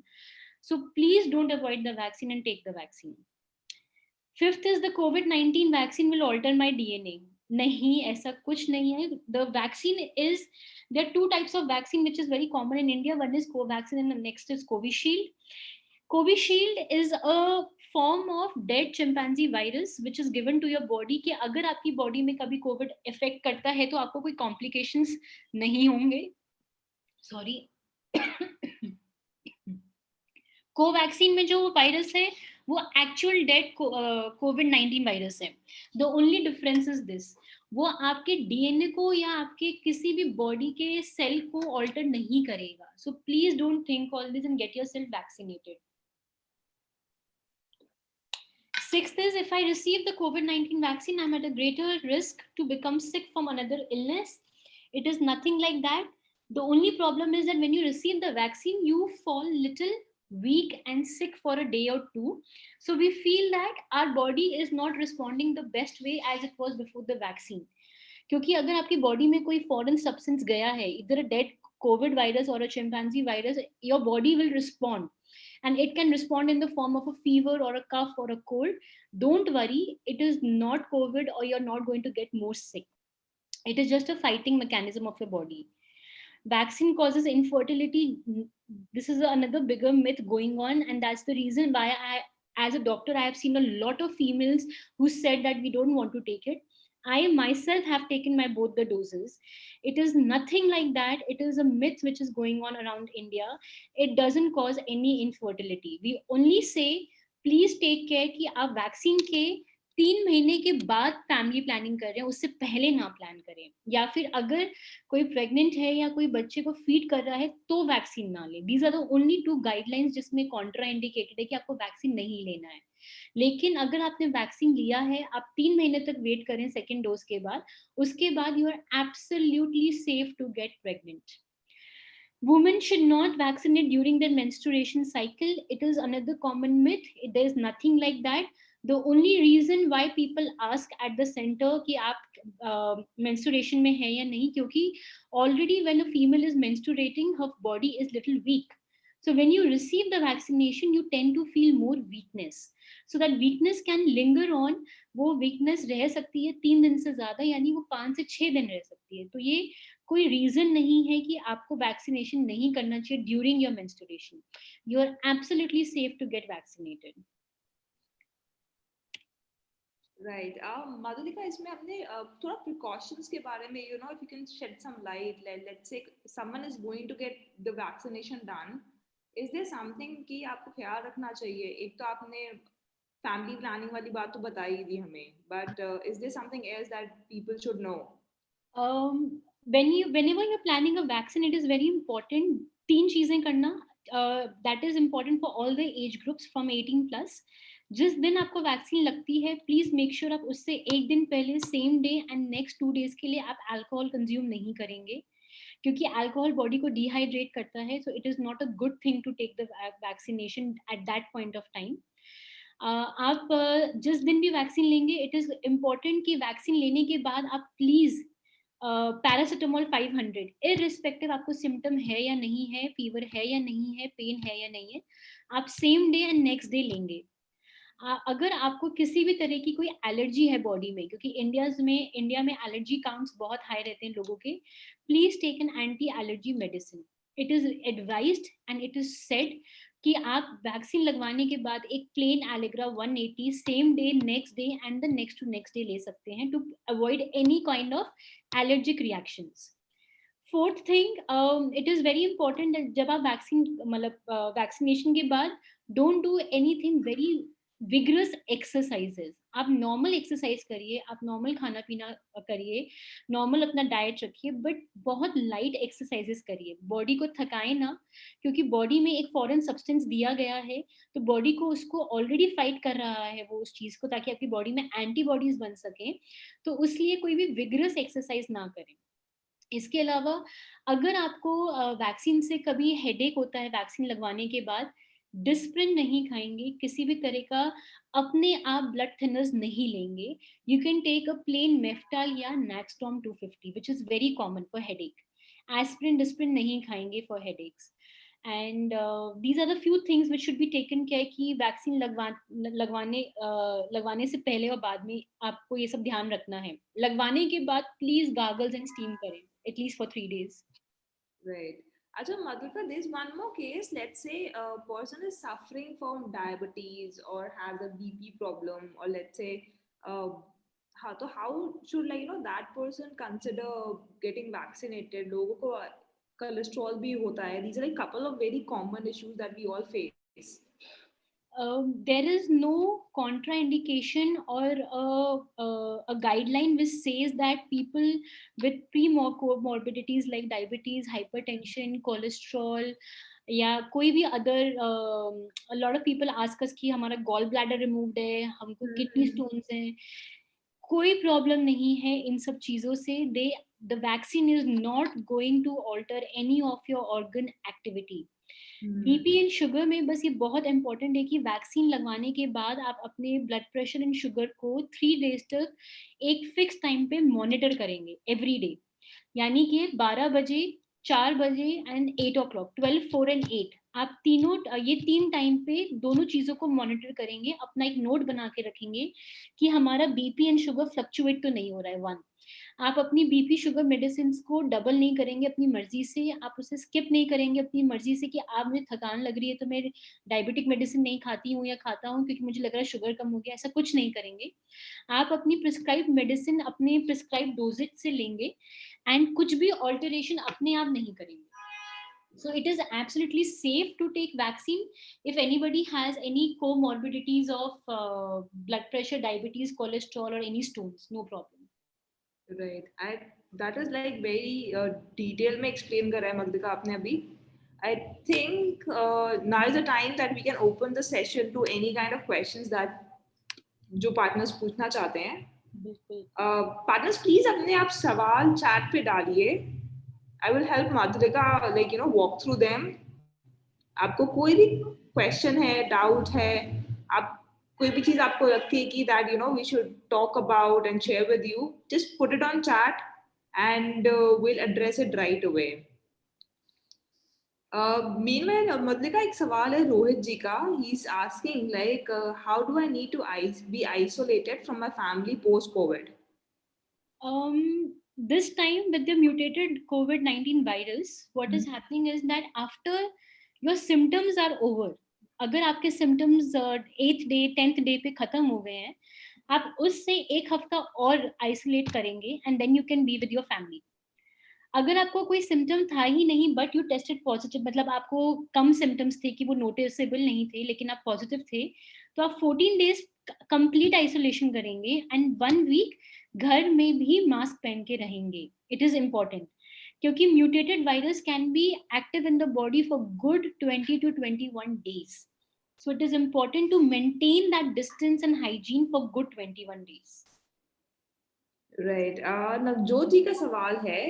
so please don't avoid the vaccine and take the vaccine. Fifth is the COVID-19 vaccine will alter my DNA. नहीं, ऐसा कुछ नहीं है. The vaccine is, there are two types of vaccine which is very common in India. One is Covaxin and the next is Covishield. Covishield is a form of dead chimpanzee virus which is given to your body कि अगर आपकी बॉडी में कभी कोविड इफेक्ट करता है तो आपको कोई कॉम्प्लिकेशंस नहीं होंगे. सॉरी. कोवैक्सीन में जो वायरस है वो एक्चुअल डेड COVID-19 वायरस है. The only difference is this, वो आपके डीएनए को या आपके किसी भी बॉडी के सेल को ऑल्टर नहीं करेगा. सो please don't think all this and get yourself vaccinated. Sixth is, if I receive the COVID-19 vaccine, I'm at a greater risk to become sick from another illness. It is nothing like that. The only problem is that when you receive the vaccine, you fall little weak and sick for a day or two. So we feel that our body is not responding the best way as it was before the vaccine. क्योंकि अगर आपकी बॉडी में कोई फॉरेन सब्सटेंस गया है, इधर अ डेड कोविड वायरस और a chimpanzee virus, your body will respond and it can respond in the form of a fever or a cough or a cold. Don't worry, it is not COVID or you're not going to get more sick. It is just a fighting mechanism of your body. Vaccine causes infertility. This is another bigger myth going on, and that's the reason why as a doctor, I have seen a lot of females who said that we don't want to take it. I myself have taken my both the doses. It is nothing like that. It is a myth which is going on around India. It doesn't cause any infertility. We only say please take care कि आप वैक्सीन के 3 महीने के बाद फैमिली प्लानिंग कर रहे हैं, उससे पहले ना प्लान करें. या फिर अगर कोई प्रेग्नेंट है या कोई बच्चे को फीड कर रहा है तो वैक्सीन ना ले. These are the only 2 guidelines जिसमें कॉन्ट्रा इंडिकेटेड है कि आपको वैक्सीन नहीं लेना है. लेकिन अगर आपने वैक्सीन लिया है, आप 3 महीने तक वेट करें सेकेंड डोज के बाद, उसके बाद you are absolutely safe to get pregnant. Women should not vaccinate during their menstruation cycle. It is another common myth. There is nothing like that. The only reason why people ask at the center कि आप menstruation में है या नहीं, क्योंकि already when a female is menstruating, her body is little weak. So when you receive the vaccination, you tend to feel more weakness. So that weakness can linger on. वो weakness रह सकती है 3 दिन से ज़्यादा, यानी वो 5 से 6 दिन रह सकती है. तो ये कोई रीजन नहीं है कि आपको वैक्सीनेशन नहीं करना चाहिए during your menstruation. You are absolutely safe to get vaccinated. Right. Madhulika, इसमें हमने थोड़ा प्रिकॉशंस के बारे में, you know, if you can shed some light. Let's say someone is going to get the vaccination done, is there something कि आपको ख्याल रखना चाहिए? एक तो आपने फैमिली प्लानिंग वाली बात तो बता ही दी हमें, but is there something else that people should know? Whenever you're planning a vaccine, it is very important 3 चीजें करना. That is important for all the age groups from 18+. जिस दिन आपको वैक्सीन लगती है, प्लीज मेक श्योर आप उससे एक दिन पहले, same day and next 2 days के लिए आप अल्कोहल कंज्यूम नहीं करेंगे, क्योंकि अल्कोहल बॉडी को डिहाइड्रेट करता है. So it is not a good thing to take the vaccination at that point of time. आप जिस दिन भी वैक्सीन लेंगे, इट इज इम्पोर्टेंट कि वैक्सीन लेने के बाद आप प्लीज पैरासिटामोल 500, इररिस्पेक्टिव आपको सिम्टम है या नहीं है, फीवर है या नहीं है, पेन है या नहीं है, आप same day and next day लेंगे. अगर आपको किसी भी तरह की कोई एलर्जी है बॉडी में, क्योंकि इंडिया में एलर्जी काउंट्स बहुत हाई रहते हैं लोगों के, please take an anti allergy medicine. It is advised and it is said कि आप वैक्सीन लगवाने के बाद एक plain Allegra 180 same day, next day and the next to next day ले सकते हैं to avoid any kind of allergic reactions. Fourth thing, it is very important जब आप वैक्सीन मतलब वैक्सीनेशन के बाद don't do anything very vigorous exercises. आप नॉर्मल एक्सरसाइज करिए, आप नॉर्मल खाना पीना करिए, नॉर्मल अपना डाइट रखिए, बट बहुत लाइट एक्सरसाइजेस करिए. बॉडी को थकाए ना, क्योंकि बॉडी में एक फॉरेन सब्सटेंस दिया गया है, तो बॉडी को उसको ऑलरेडी फाइट कर रहा है वो उस चीज को, ताकि आपकी बॉडी में एंटीबॉडीज बन सके. तो इसलिए कोई भी विगरस एक्सरसाइज ना करें. इसके अलावा अगर आपको वैक्सीन से कभी हेडेक होता है वैक्सीन लगवाने के बाद, डिस्प्रिन नहीं खाएंगे, किसी भी तरह का अपने आप ब्लड थिनर्स नहीं लेंगे. You can take a plain Meftal या Naxdom 250 which is very common for headache. Aspirin Disprin नहीं खाएंगे for headaches. And these are the few things which should be taken care कि वैक्सीन लगवाने से पहले और बाद में आपको ये सब ध्यान रखना है. लगवाने के बाद प्लीज गागल्स एंड स्टीम करें at least for 3 days. Right. Acha, Madhurika, there's one more case. Let's say a person is suffering from diabetes or has a BP problem, or let's say, how should that person consider getting vaccinated? लोगों को cholesterol भी होता है. These are like couple of very common issues that we all face. There is no contraindication or a guideline which says that people with pre-morbidities like diabetes, hypertension, cholesterol, या कोई भी other a lot of people ask us कि हमारा गॉल ब्लैडर रिमूव्ड है, हमको किडनी स्टोन्स हैं, कोई प्रॉब्लम नहीं है इन सब चीजों से. the vaccine is not going to alter any of your organ activity. BP and sugar में बस ये बहुत इंपॉर्टेंट है कि वैक्सीन लगवाने के बाद आप अपने ब्लड प्रेशर एंड शुगर को 3 days तक एक फिक्स टाइम पे मॉनिटर करेंगे एवरी डे. यानी कि 12 बजे, 4 बजे एंड 8 o'clock, 12, 4 एंड 8, आप तीनों ये 3 टाइम पे दोनों चीजों को मॉनिटर करेंगे. अपना एक नोट बना के रखेंगे कि हमारा बीपी एंड शुगर फ्लक्चुएट तो नहीं हो रहा है. 1, आप अपनी बीपी शुगर मेडिसिन को डबल नहीं करेंगे अपनी मर्जी से, आप उसे स्किप नहीं करेंगे अपनी मर्जी से कि आप मुझे थकान लग रही है तो मैं डायबिटिक मेडिसिन नहीं खाती हूँ या खाता हूँ क्योंकि मुझे लग रहा है शुगर कम हो गया. ऐसा कुछ नहीं करेंगे. आप अपनी प्रिस्क्राइब मेडिसिन अपने प्रिस्क्राइब डोजेज से लेंगे एंड कुछ भी ऑल्टरेशन अपने आप नहीं करेंगे. So it is absolutely safe to take vaccine if anybody has any comorbidities of blood pressure, diabetes, cholesterol, or any stones. No problem. Right. That is like very detail में explain कर रहा है मगदिका आपने अभी. I think now is the time that we can open the session to any kind of questions that जो partners पूछना चाहते हैं. Partners please अपने आप सवाल chat पे डालिए. I will help Madhurika walk through them. आपको कोई भी question है, doubt है, आप कोई भी चीज आपको लगती है कि that we should talk about and share with you, just put it on chat and we'll address it right away. Meanwhile, Madhulika, एक सवाल है रोहित जी का. He's asking like how do I need to be isolated from my family post COVID? This time with the mutated COVID-19 virus, what is happening is that after your symptoms are over, अगर आपके symptoms 8th day 10th day पे खत्म हो गए हैं, आप उससे एक हफ्ता और isolate करेंगे and then you can be with your family. अगर आपको कोई सिम्टम था ही नहीं बट यू टेस्टेड पॉजिटिव, मतलब आपको कम सिम्टम्स थे कि वो नोटिसेबल नहीं थे लेकिन आप पॉजिटिव थे, तो आप 14 days कंप्लीट आइसोलेशन करेंगे एंड 1 week घर में भी मास्क पहन के रहेंगे. इट इज इम्पॉर्टेंट क्योंकि mutated virus can be active in the body for good 20 to 21 days. So it is important to maintain that distance and hygiene for good 21 days. Right. Navjot जी का सवाल है.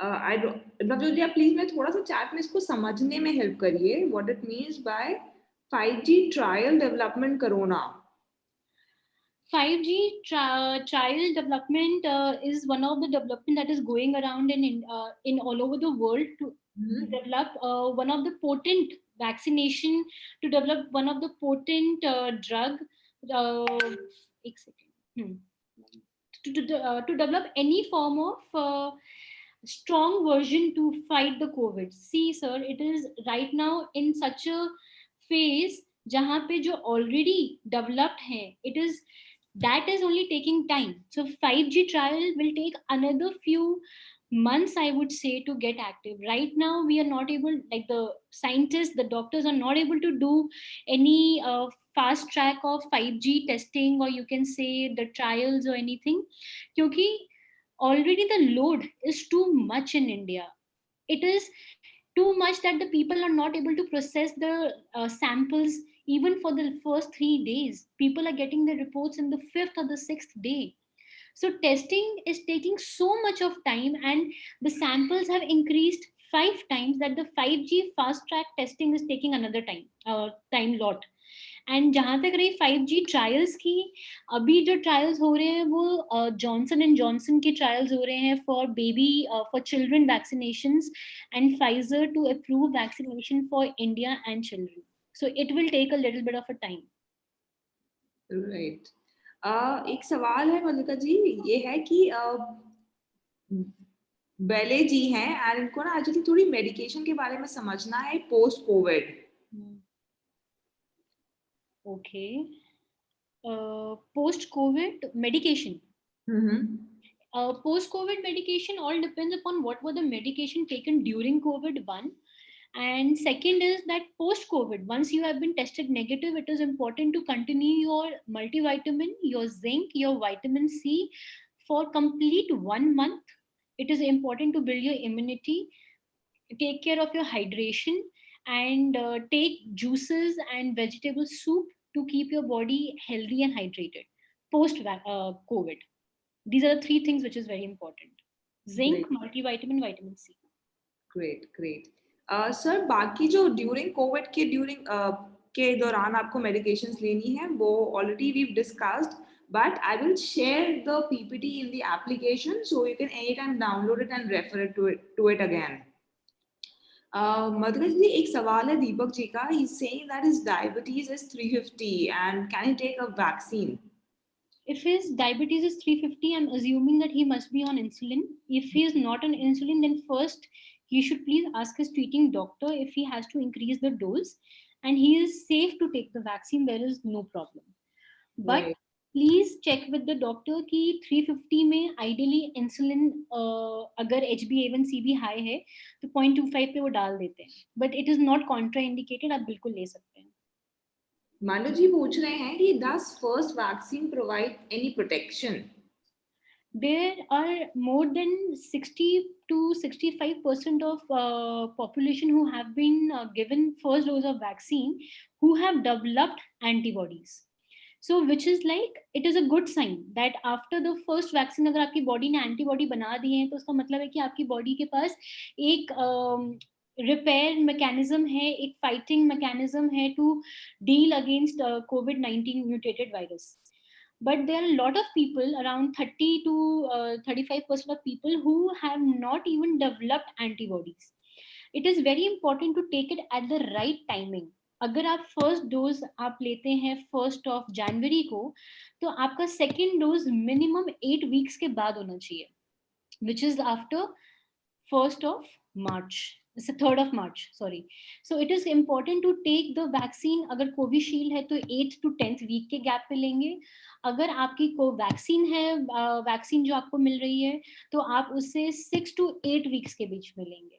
नवजोत जी आप प्लीज मैं थोड़ा सा चैट में इसको समझने में हेल्प करिए. What it means by 5G trial development corona. 5G trial development is one of the development that is going around in all over the world to develop one of the potent vaccination, to develop one of the potent drug. To develop any form of strong version to fight the COVID. See, sir, it is right now in such a phase जहाँ पे जो already developed है, it is that is only taking time. So 5G trial will take another few months, I would say, to get active. Right now we are not able, like the scientists, the doctors are not able to do any fast track of 5G testing, or you can say the trials or anything, क्योंकि already the load is too much in India. It is too much that the people are not able to process the samples even for the first 3 days. People are getting the reports in the 5th or the 6th day. So testing is taking so much of time, and the samples have increased 5 times, that the 5G fast track testing is taking another time lot. And जहाँ तक रही 5G ट्रायल्स की, अभी जो ट्रायल्स हो रहे हैं वो जॉनसन एंड जॉनसन के ट्रायल्स हो रहे हैं for baby for children vaccinations, and Pfizer to approve vaccination for India and children. So it will take a little bit of a time. Right. एक सवाल है मल्लिका जी, ये है कि बेले जी हैं एंड इनको ना एक्चुअली थोड़ी मेडिकेशन के बारे में समझना है post Covid. Okay. Post-COVID medication. Post-COVID medication all depends upon what were the medication taken during COVID, one. And second is that post-COVID, once you have been tested negative, it is important to continue your multivitamin, your zinc, your vitamin C for complete 1 month. It is important to build your immunity, take care of your hydration, and take juices and vegetable soup to keep your body healthy and hydrated post COVID. These are the three things which is very important: zinc, Great. multivitamin, vitamin C. Great great. Sir बाकी जो ड्यूरिंग कोविड के दौरान आपको मेडिकेशंस लेनी है वो already we discussed, but I will share the PPT in the application so you can any time download it and refer to it again. मतलब जी एक सवाल है दीपक जी का, he is saying that his diabetes is 350 and can he take a vaccine? If his diabetes is 350, I'm assuming that he must be on insulin. If he is not on insulin, then first he should please ask his treating doctor if he has to increase the dose, and he is safe to take the vaccine. There is no problem. But right. Please check with the doctor कि 350 में आइडियली इंसुलिन अगर HbA1c भी हाई है तो 0.25 पे वो डाल देते हैं, but it is not Contra indicated, आप बिल्कुल ले सकते हैं. मानु जी पूछ रहे हैं कि does first vaccine provide any protection? There are more than 60 to 65% of population who have been given first dose of vaccine who have developed antibodies. So which is like, it is a good sign that after the first vaccine अगर आपकी बॉडी ने एंटीबॉडी बना दिए हैं तो उसका मतलब है कि आपकी बॉडी के पास एक रिपेयर मैकेनिज्म है, एक फाइटिंग मैकेनिज्म है to deal against COVID-19 mutated virus. But there are a lot of people, around 30 to 35% of people who have not even developed antibodies. It is very important to take it at the right timing. अगर आप फर्स्ट डोज आप लेते हैं 1 जनवरी को, तो आपका सेकेंड डोज मिनिमम 8 वीक्स के बाद होना चाहिए, which is after 1 March, 3 March, sorry. So it is important to take the vaccine. अगर कोविशील्ड है तो 8th to 10th वीक के गैप पे लेंगे. अगर आपकी कोवैक्सीन है, वैक्सीन जो आपको मिल रही है, तो आप उससे 6 to 8 वीक्स के बीच में लेंगे.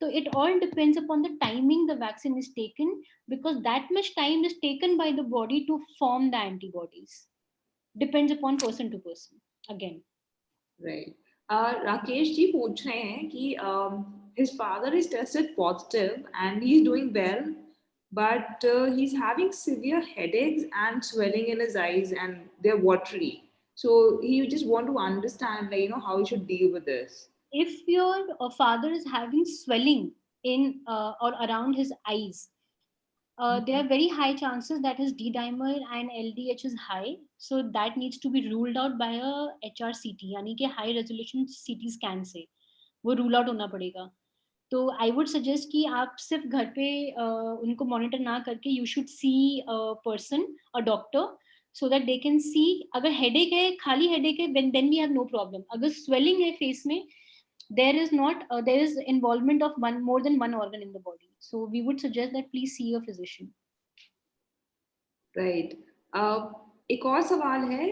So it all depends upon the timing the vaccine is taken, because that much time is taken by the body to form the antibodies. Depends upon person to person again. Right. Rakesh ji पूछ रहे हैं कि his father is tested positive and he's doing well, but he's having severe headaches and swelling in his eyes and they're watery. So he just want to understand, like, how he should deal with this. If your father is having swelling in or around his eyes, there are very high chances that his D-dimer and LDH is high. So that needs to be ruled out by a HRCT, यानी कि high resolution CT scan से वो rule out होना पड़ेगा. तो आई वुड सजेस्ट कि आप सिर्फ घर पे उनको मॉनिटर ना करके you should see person, a doctor, so that they can see. अगर हेडेक है, खाली हेडेक है, then we have no problem. अगर स्वेलिंग है फेस में, there is not there is involvement of more than one organ in the body, so we would suggest that please see your physician. Right. एक और सवाल है,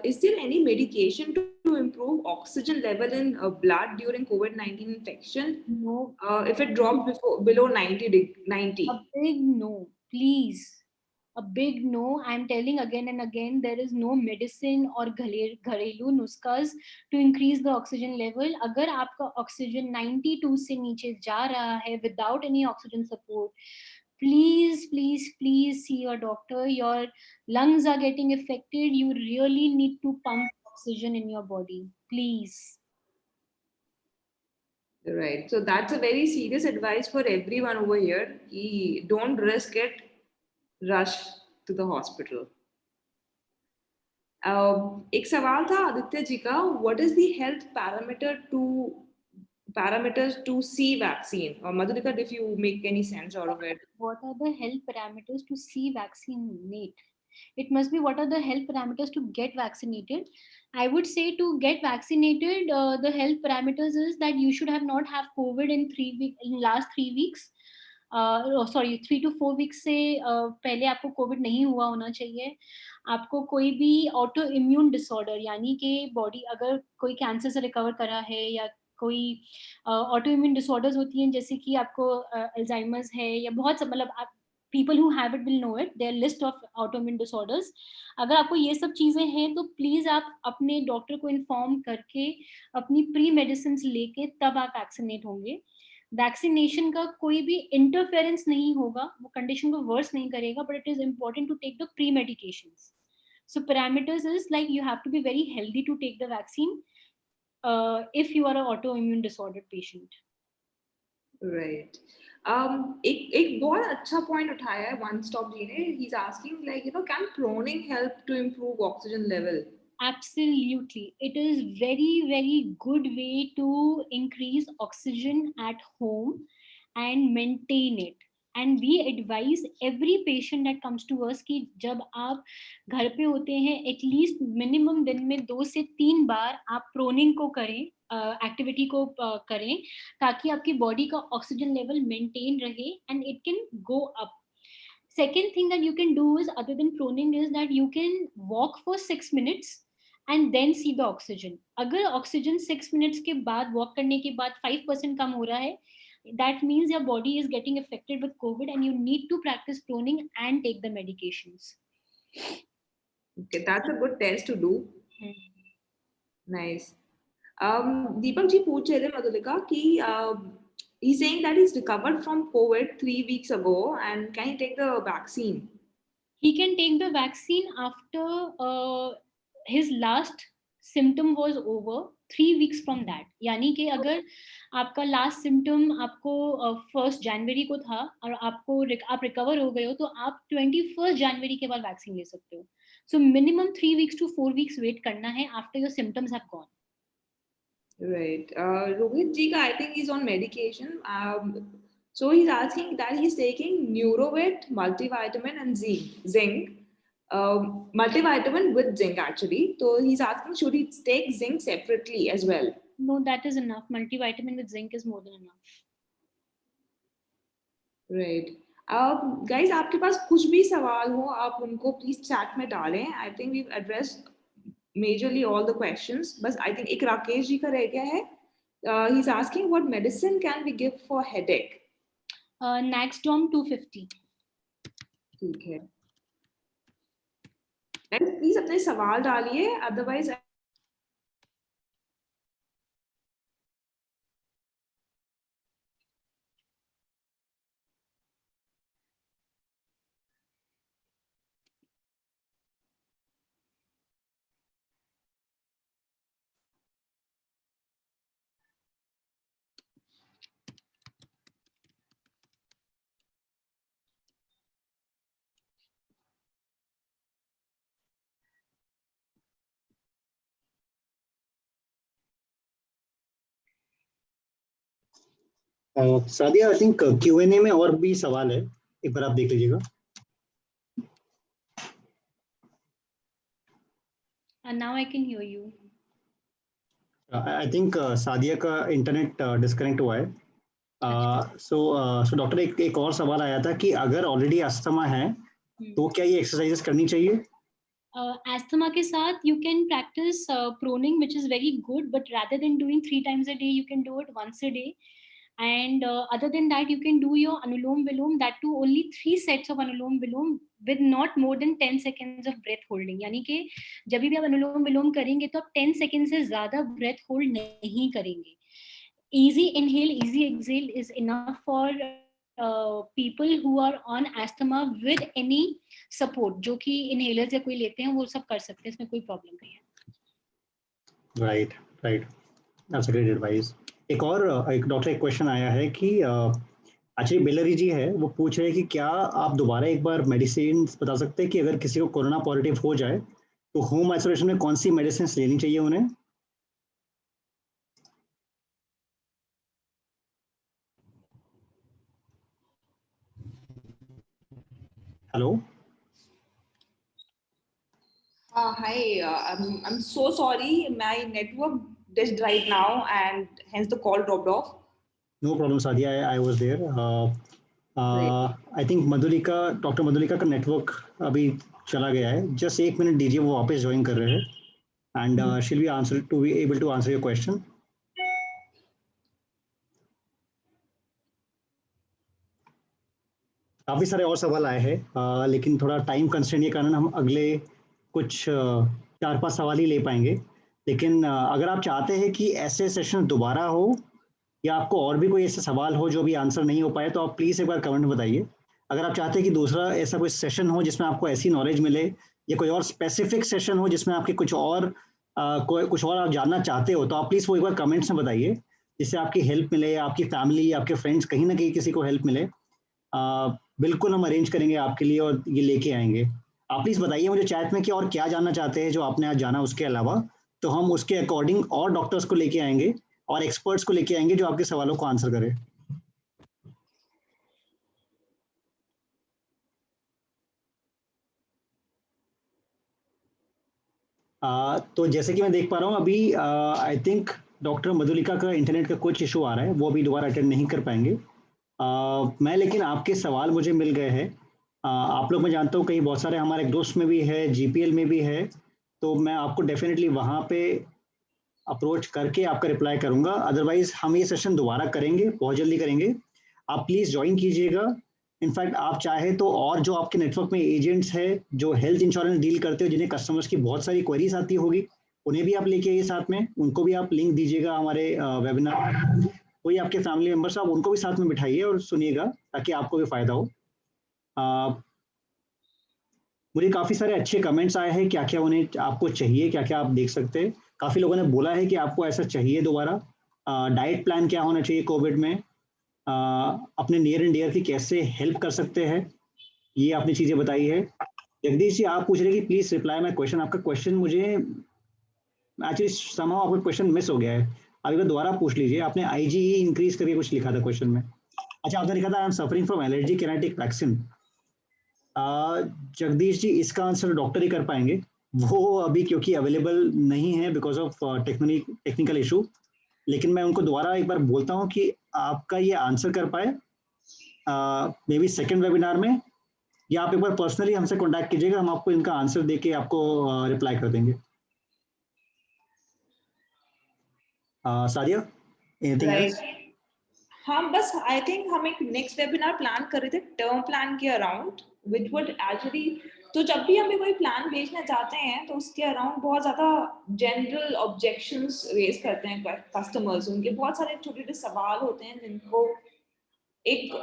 is there any medication to improve oxygen level in blood during COVID-19 infection? No. If it drops below 90. A big no, please. A big no. I'm telling again and again, there is no medicine or घरेलू नुस्खास to increase the oxygen level. अगर आपका oxygen 92 से नीचे जा रहा है without any oxygen support, please, please, please see your doctor. Your lungs are getting affected. You really need to pump oxygen in your body. Please. Right. So that's a very serious advice for everyone over here. Don't risk it. Rush. to the hospital. एक सवाल था आदित्य जी का, what is the health parameters to see vaccine? Or Madhurika, if you make any sense out of it. What are the health parameters to see vaccinate? It must be what are the health parameters to get vaccinated. I would say to get vaccinated, the health parameters is that you should have not have COVID in 3 weeks, in last 3 weeks. Sorry 3 to 4 weeks से पहले आपको कोविड नहीं हुआ होना चाहिए. आपको कोई भी ऑटो इम्यून डिसऑर्डर यानी कि बॉडी अगर कोई कैंसर से रिकवर करा है या कोई ऑटो इम्यून डिसऑर्डर्स होती हैं जैसे कि आपको अल्जाइमर्स है या बहुत मतलब आप people who have it will know it, their list of autoimmune disorders. अगर आपको ये सब चीजें हैं तो प्लीज आप अपने डॉक्टर को इन्फॉर्म करके अपनी प्री मेडिसिन लेके तब आप वैक्सीनेट होंगे. वैक्सीनेशन का कोई भी इंटरफेरेंस नहीं होगा, वो कंडीशन को वर्स नहीं करेगा, but it is important to take the pre medications. So parameters is like you have to be very healthy to take the vaccine if you are an autoimmune disordered patient. Right. एक बहुत अच्छा point उठाया है One Stop जी ने. He's asking like, can proning help to improve oxygen level? Absolutely. It is very good way to increase oxygen at home and maintain it. And we advise every patient that comes to us कि जब आप घर पे होते हैं एटलीस्ट मिनिमम दिन में 2 से 3 बार आप प्रोनिंग को करें, एक्टिविटी को करें ताकि आपकी बॉडी का ऑक्सीजन लेवल मेंटेन रहे and it can go up. Second thing that you can do is other than proning is that you can walk for 6 minutes and then see the oxygen. अगर ऑक्सीजन 6 minutes के बाद वॉक करने के बाद 5% कम हो रहा है, that means your body is getting affected with COVID and you need to practice proning and take the medications. Okay, that's a good test to do. Nice. Deepak ji पूछ रहे थे मधुलिका कि he's saying that he's recovered from COVID 3 weeks ago and can he take the vaccine? He can take the vaccine after his last symptom was over 3 weeks from that. यानी कि अगर आपका लास्ट सिम्टम आपको 1st जनवरी को था और आप रिकवर हो गए हो तो आप 21st जनवरी के बाद वैक्सीन ले सकते हो. So minimum 3 weeks to 4 weeks wait करना है after your symptoms have gone. Right. Rohit ji ka, I think he's on medication. So he's asking that he's taking Neurovit, multivitamin and zinc. Multivitamin with zinc actually. So he's asking should he take zinc separately as well? No, that is enough. Multivitamin with zinc is more than enough. Right. Guys, आपके पास कुछ भी सवाल हो आप उनको प्लीज चैट में डालें. I think we've addressed majorly all the questions. But I think एक राकेश जी का रह गया है. He's asking what medicine can we give for headache? Naxdrom 250. ठीक है. Guys, please अपने सवाल डालिए. Otherwise Sadia, I think Q&A में और भी सवाल है, एक बार आप देख लीजिएगा. And now I can hear you. I think Sadia का इंटरनेट डिस्कनेक्ट हुआ है. सो डॉक्टर एक और सवाल आया था कि अगर ऑलरेडी अस्थमा है तो क्या ये एक्सरसाइजेस करनी चाहिए? Asthma के साथ you can practice proning, which is very good, but rather than doing 3 times a day, you can do it once a day. And other than that, you can do your Anulom Vilom, that too only 3 sets of Anulom Vilom with not more than 10 seconds of breath holding. यानी कि जब भी आप अनुलोम विलोम करेंगे तो आप 10 seconds से ज़्यादा breath hold नहीं करेंगे. Easy inhale, easy exhale is enough for people who are on asthma with any support. जो कि inhalers या कोई लेते हैं वो सब कर सकते हैं, इसमें कोई problem नहीं है. Right. That's a great advice. एक डॉक्टर एक क्वेश्चन आया है कि अच्छा, बेलरी जी है, वो पूछ रहे हैं कि क्या आप दोबारा एक बार मेडिसिन बता सकते हैं कि अगर किसी को कोरोना पॉजिटिव हो जाए तो होम आइसोलेशन में कौन सी मेडिसिन लेनी चाहिए उन्हें? Hello. Hi, I'm so sorry. My network dished right now, and hence the call dropped off. No problem Sadia, I was there. Great. I think Madhulika, doctor Madhulika का नेटवर्क अभी चला गया है, जस्ट एक मिनट दीजिए, वो वापस ज्वाइन कर रहे हैं and she'll be answer to be able to answer your question. काफ़ी सारे और सवाल आए हैं, लेकिन थोड़ा टाइम कंस्ट्रेंट के कारण हम अगले कुछ 4-5 सवाल ही ले पाएंगे। लेकिन अगर आप चाहते हैं कि ऐसे सेशन दोबारा हो या आपको और भी कोई ऐसा सवाल हो जो भी आंसर नहीं हो पाए, तो आप प्लीज़ एक बार कमेंट में बताइए। अगर आप चाहते हैं कि दूसरा ऐसा कोई सेशन हो जिसमें आपको ऐसी नॉलेज मिले, या कोई और स्पेसिफिक सेशन हो जिसमें आपके कुछ और आप जानना चाहते हो, तो आप प्लीज़ वो एक बार कमेंट्स में बताइए, जिससे आपकी हेल्प मिले, या आपकी फैमिली, आपके फ्रेंड्स, कहीं ना कहीं किसी को हेल्प मिले। बिल्कुल हम अरेंज करेंगे आपके लिए और ये लेके आएंगे। आप प्लीज़ बताइए मुझे चैट में कि और क्या जानना चाहते हैं जो आपने आज जाना उसके अलावा, तो हम उसके अकॉर्डिंग और डॉक्टर्स को लेके आएंगे और एक्सपर्ट्स को लेके आएंगे जो आपके सवालों को आंसर करे। तो जैसे कि मैं देख पा रहा हूँ अभी, आई थिंक डॉक्टर मधुलिका का इंटरनेट का कुछ इशू आ रहा है, वो अभी दोबारा अटेंड नहीं कर पाएंगे। मैं लेकिन आपके सवाल मुझे मिल गए हैं। आप लोग, मैं जानता हूँ कहीं बहुत सारे हमारे दोस्त में भी है, जीपीएल में भी है, तो मैं आपको डेफिनेटली वहाँ पे अप्रोच करके आपका रिप्लाई करूंगा। अदरवाइज हम ये सेशन दोबारा करेंगे, बहुत जल्दी करेंगे। आप प्लीज़ ज्वाइन कीजिएगा। इनफैक्ट आप चाहे तो और जो आपके नेटवर्क में एजेंट्स हैं जो हेल्थ इंश्योरेंस डील करते हो, जिन्हें कस्टमर्स की बहुत सारी क्वेरीज आती होगी, उन्हें भी आप लेके आइए साथ में, उनको भी आप लिंक दीजिएगा हमारे वेबिनार। कोई आपके फैमिली मेम्बर्स, आप उनको भी साथ में बिठाइए और सुनिएगा, ताकि आपको भी फायदा हो। अ, मुझे काफ़ी सारे अच्छे कमेंट्स आए हैं, क्या क्या उन्हें आपको चाहिए, क्या क्या आप देख सकते हैं। काफ़ी लोगों ने बोला है कि आपको ऐसा चाहिए दोबारा। डाइट प्लान क्या होना चाहिए कोविड में, अपने नियर एंड डियर की कैसे हेल्प कर सकते हैं, ये आपने चीज़ें बताई है। जगदीश जी, आप पूछ रहे हैं कि प्लीज़ रिप्लाई माई क्वेश्चन। आपका क्वेश्चन मुझे एक्चुअली समहाउ आपका क्वेश्चन मिस हो गया है, आप एक बार दोबारा पूछ लीजिए। आपने आईजीई इंक्रीज करके कुछ लिखा था क्वेश्चन में। अच्छा, आपने लिखा था I am suffering from allergy kinetic vaccine. Jagdish ji, इसका आंसर डॉक्टर ही कर पाएंगे, वो अभी क्योंकि अवेलेबल नहीं है बिकॉज ऑफ टेक्निकल इशू। लेकिन मैं उनको दोबारा एक बार बोलता हूँ कि आपका ये आंसर कर पाए मे बी सेकेंड वेबिनार में, या आप एक बार पर्सनली हमसे कांटेक्ट कीजिएगा, हम आपको इनका आंसर देके आपको रिप्लाई कर देंगे। Sadia, anything else? Right. हम बस आई थिंक हम एक नेक्स्ट वेबिनार प्लान कर रहे थे टर्म प्लान के अराउंड, विच वुड एक्चुअली, तो जब भी हमें कोई प्लान भेजना चाहते हैं तो उसके अराउंड बहुत ज़्यादा जनरल ऑब्जेक्शंस रेज करते हैं कस्टमर्स। उनके बहुत सारे छोटे छोटे सवाल होते हैं जिनको एक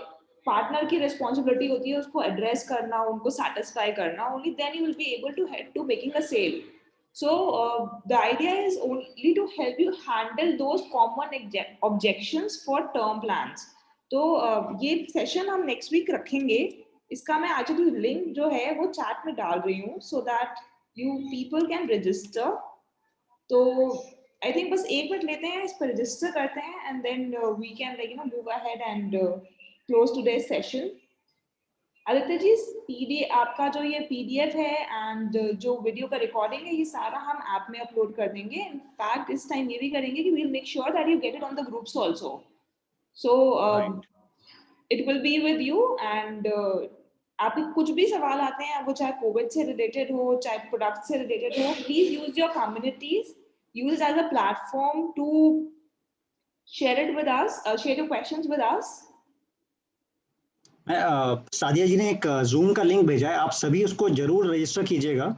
पार्टनर की रिस्पॉन्सिबिलिटी होती है उसको एड्रेस करना, उनको सेटिस्फाई करना। Only then you will be able to head to making a sale. So the idea is only to help you handle those common objections for term plans. तो ये सेशन हम नेक्स्ट वीक रखेंगे। इसका मैं एक्चुअली लिंक जो है वो चैट में डाल रही हूँ so that you people can register. तो आई थिंक बस एक मिनट लेते हैं, इस पर रजिस्टर करते हैं and then we can like move ahead and close today's session. Aditya ji, PD आपका जो ये पीडीएफ है एंड जो वीडियो का रिकॉर्डिंग है, ये सारा हम ऐप में अपलोड कर देंगे। इनफैक्ट इस टाइम ये भी करेंगे कि we will make sure that you get it on the groups also. So right. It will be with you and आपके कुछ भी सवाल आते हैं, वो चाहे कोविड से रिलेटेड हो, चाहे प्रोडक्ट से रिलेटेड हो, please use your communities, use as a platform to share it with us, share your questions with us. Sadia ji ने एक जूम का लिंक भेजा है, आप सभी उसको जरूर रजिस्टर कीजिएगा।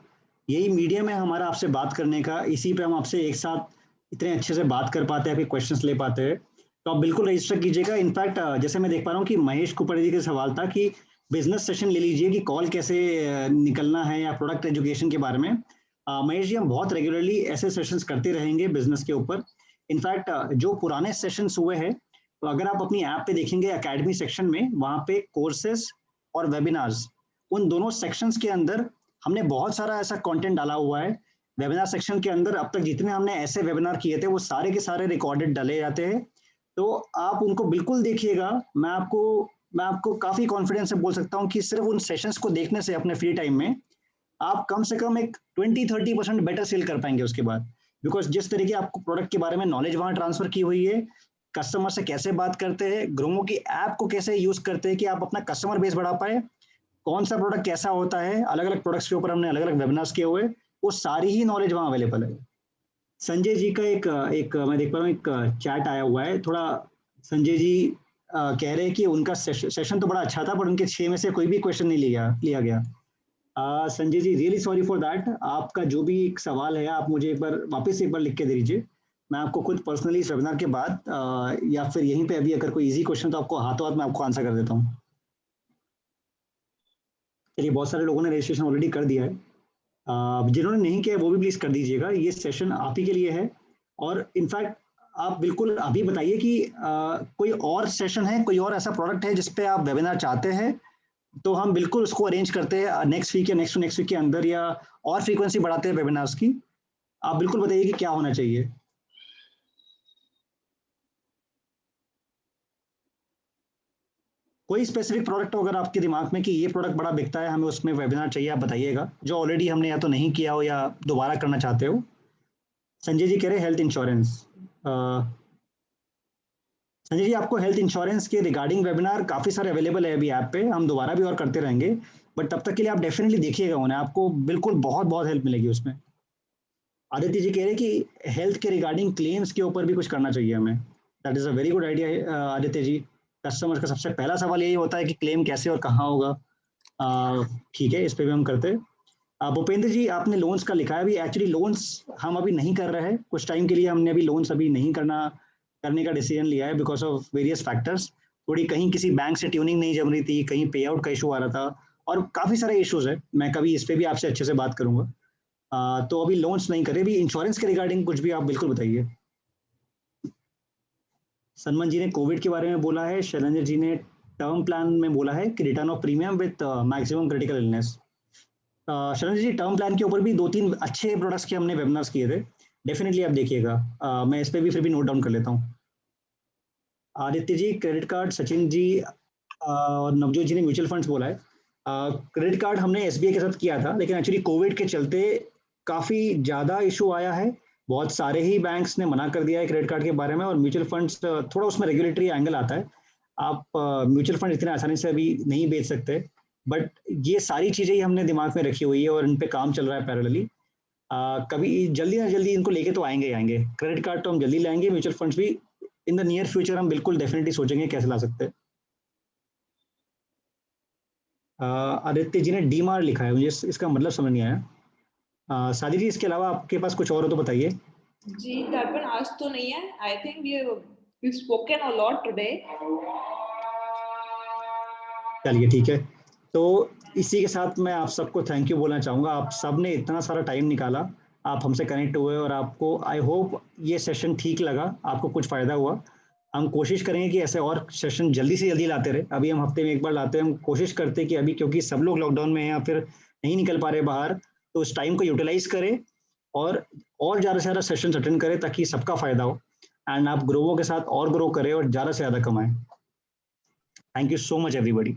यही मीडियम है हमारा आपसे बात करने का, इसी पे हम आपसे एक साथ इतने अच्छे से बात कर पाते हैं, आपके क्वेश्चंस ले पाते हैं। तो आप बिल्कुल रजिस्टर कीजिएगा। इनफैक्ट जैसे मैं देख पा रहा हूँ कि महेश कुपड़ जी का सवाल था कि बिजनेस सेशन ले लीजिए कि कॉल कैसे निकलना है, या प्रोडक्ट एजुकेशन के बारे में। महेश जी, हम बहुत रेगुलरली ऐसे सेशंस करते रहेंगे बिजनेस के ऊपर। इनफैक्ट जो पुराने सेशंस हुए हैं तो अगर आप अपनी ऐप पे देखेंगे एकेडमी सेक्शन में, वहाँ पे कोर्सेस और वेबिनार्स, उन दोनों सेक्शंस के अंदर हमने बहुत सारा ऐसा कंटेंट डाला हुआ है। वेबिनार सेक्शन के अंदर अब तक जितने हमने ऐसे वेबिनार किए थे वो सारे के सारे रिकॉर्डेड डाले जाते हैं, तो आप उनको बिल्कुल देखिएगा। मैं आपको काफ़ी कॉन्फिडेंस से बोल सकता हूँ कि सिर्फ उन सेशंस को देखने से अपने फ्री टाइम में आप कम से कम एक 20-30% बेटर सेल कर पाएंगे उसके बाद। बिकॉज जिस तरीके आपको प्रोडक्ट के बारे में नॉलेज वहाँ ट्रांसफर की हुई है, कस्टमर से कैसे बात करते हैं, ग्रोमो की ऐप को कैसे यूज करते हैं कि आप अपना कस्टमर बेस बढ़ा पाए, कौन सा प्रोडक्ट कैसा होता है, अलग अलग प्रोडक्ट्स के ऊपर हमने अलग अलग वेबिनार्स किए हुए, वो सारी ही नॉलेज वहाँ अवेलेबल है। संजय जी का एक मैं देख पा रहा हूँ एक चैट आया हुआ है थोड़ा। संजय जी कह रहे हैं कि उनका सेशन तो बड़ा अच्छा था पर उनके 6 में से कोई भी क्वेश्चन नहीं लिया गया। Sanjay ji really sorry for that. आपका जो भी एक सवाल है आप मुझे वापस एक बार लिख के दे दीजिए। मैं आपको खुद पर्सनली इस वेबिनार के बाद या फिर यहीं पे अभी अगर कोई इजी क्वेश्चन तो आपको हाथों हाथ में आपको आंसर कर देता हूँ। चलिए, बहुत सारे लोगों ने रजिस्ट्रेशन ऑलरेडी कर दिया है। जिन्होंने नहीं किया वो भी प्लीज कर दीजिएगा, ये सेशन आप ही के लिए है। और इनफैक्ट आप बिल्कुल अभी बताइए कि कोई और सेशन है, कोई और ऐसा प्रोडक्ट है जिसपे आप वेबिनार चाहते हैं, तो हम बिल्कुल उसको अरेंज करते हैं नेक्स्ट वीक या नेक्स्ट वीक के अंदर, या और फ्रीक्वेंसी बढ़ाते हैं वेबिनार्स की। आप बिल्कुल बताइए कि क्या होना चाहिए। कोई स्पेसिफिक प्रोडक्ट हो अगर आपके दिमाग में कि ये प्रोडक्ट बड़ा बिकता है, हमें उसमें वेबिनार चाहिए, आप बताइएगा, जो ऑलरेडी हमने या तो नहीं किया हो या दोबारा करना चाहते हो। संजय जी कह रहे हैं हेल्थ इंश्योरेंस। संजय जी, आपको हेल्थ इंश्योरेंस के रिगार्डिंग वेबिनार काफ़ी सारे अवेलेबल है अभी ऐप पे, हम दोबारा भी और करते रहेंगे, बट तब तक के लिए आप डेफिनेटली देखिएगा उन्हें, आपको बिल्कुल बहुत बहुत हेल्प मिलेगी उसमें। आदित्य जी कह रहे हैं कि हेल्थ के रिगार्डिंग क्लेम्स के ऊपर भी कुछ करना चाहिए हमें। That is a very good idea Aditya ji. Customer का सबसे पहला सवाल यही होता है कि क्लेम कैसे और कहाँ होगा। ठीक है, इस पे भी हम करते हैं। भूपेंद्र जी, आपने लोन्स का लिखा है। अभी एक्चुअली लोन्स हम अभी नहीं कर रहे हैं, कुछ टाइम के लिए हमने अभी लोन्स अभी नहीं करने का डिसीजन लिया है बिकॉज ऑफ वेरियस फैक्टर्स। थोड़ी कहीं किसी बैंक से ट्यूनिंग नहीं जम रही थी, कहीं पे आउट का इशू आ रहा था, और काफ़ी सारे इश्यूज है। मैं कभी इस पे भी आपसे अच्छे से बात करूंगा। तो अभी लोन्स नहीं करे, अभी इंश्योरेंस के रिगार्डिंग कुछ भी आप बिल्कुल बताइए। सलमान जी ने कोविड के बारे में बोला है, शैलेंद्र जी ने टर्म प्लान में बोला है कि return of premium with maximum critical illness. शरण जी, टर्म प्लान के ऊपर भी 2-3 अच्छे प्रोडक्ट्स के हमने वेबिनार्स किए थे, डेफिनेटली आप देखिएगा। मैं इस पे भी फिर भी नोट डाउन कर लेता हूँ। आदित्य जी क्रेडिट कार्ड, सचिन जी और नवजोत जी ने म्यूचुअल फंड्स बोला है। क्रेडिट कार्ड हमने एसबीआई के साथ किया था, लेकिन एक्चुअली कोविड के चलते काफ़ी ज़्यादा इशू आया है, बहुत सारे ही बैंक्स ने मना कर दिया है क्रेडिट कार्ड के बारे में, और म्यूचुअल फंड्स थोड़ा उसमें रेगुलेटरी एंगल आता है। आप म्यूचुअल फंड इतने आसानी से अभी नहीं बेच सकते, बट ये सारी चीज़ें ही हमने दिमाग में रखी हुई है और इन पे काम चल रहा है पैरेलली। कभी जल्दी ना जल्दी इनको लेके तो आएंगे ही आएंगे। क्रेडिट कार्ड तो हम जल्दी लाएंगे, म्यूचुअल फंड्स भी इन द नियर फ्यूचर हम बिल्कुल डेफिनेटली सोचेंगे कैसे ला सकते हैं। आदित्य जी ने डी मार लिखा है, मुझे इसका मतलब समझ नहीं आया। सादी जी, इसके अलावा आपके पास कुछ और हो तो बताइए। जी दर्पण, आज तो नहीं है। I think we spoken a lot today. चलिए ठीक है, तो इसी के साथ मैं आप सबको थैंक यू बोलना चाहूँगा। आप सब ने इतना सारा टाइम निकाला, आप हमसे कनेक्ट हुए, और आपको आई होप ये सेशन ठीक लगा, आपको कुछ फ़ायदा हुआ। हम कोशिश करेंगे कि ऐसे और सेशन जल्दी से जल्दी लाते रहे। अभी हम हफ्ते में एक बार लाते हैं, हम कोशिश करते हैं कि अभी क्योंकि सब लोग लॉकडाउन में हैं या फिर नहीं निकल पा रहे बाहर, तो उस टाइम को यूटिलाइज करें और ज़्यादा से ज़्यादा सेशन अटेंड करें ताकि सबका फ़ायदा हो, एंड आप ग्रोवो के साथ और ग्रो करें और ज़्यादा से ज़्यादा कमाएं। Thank you so much everybody.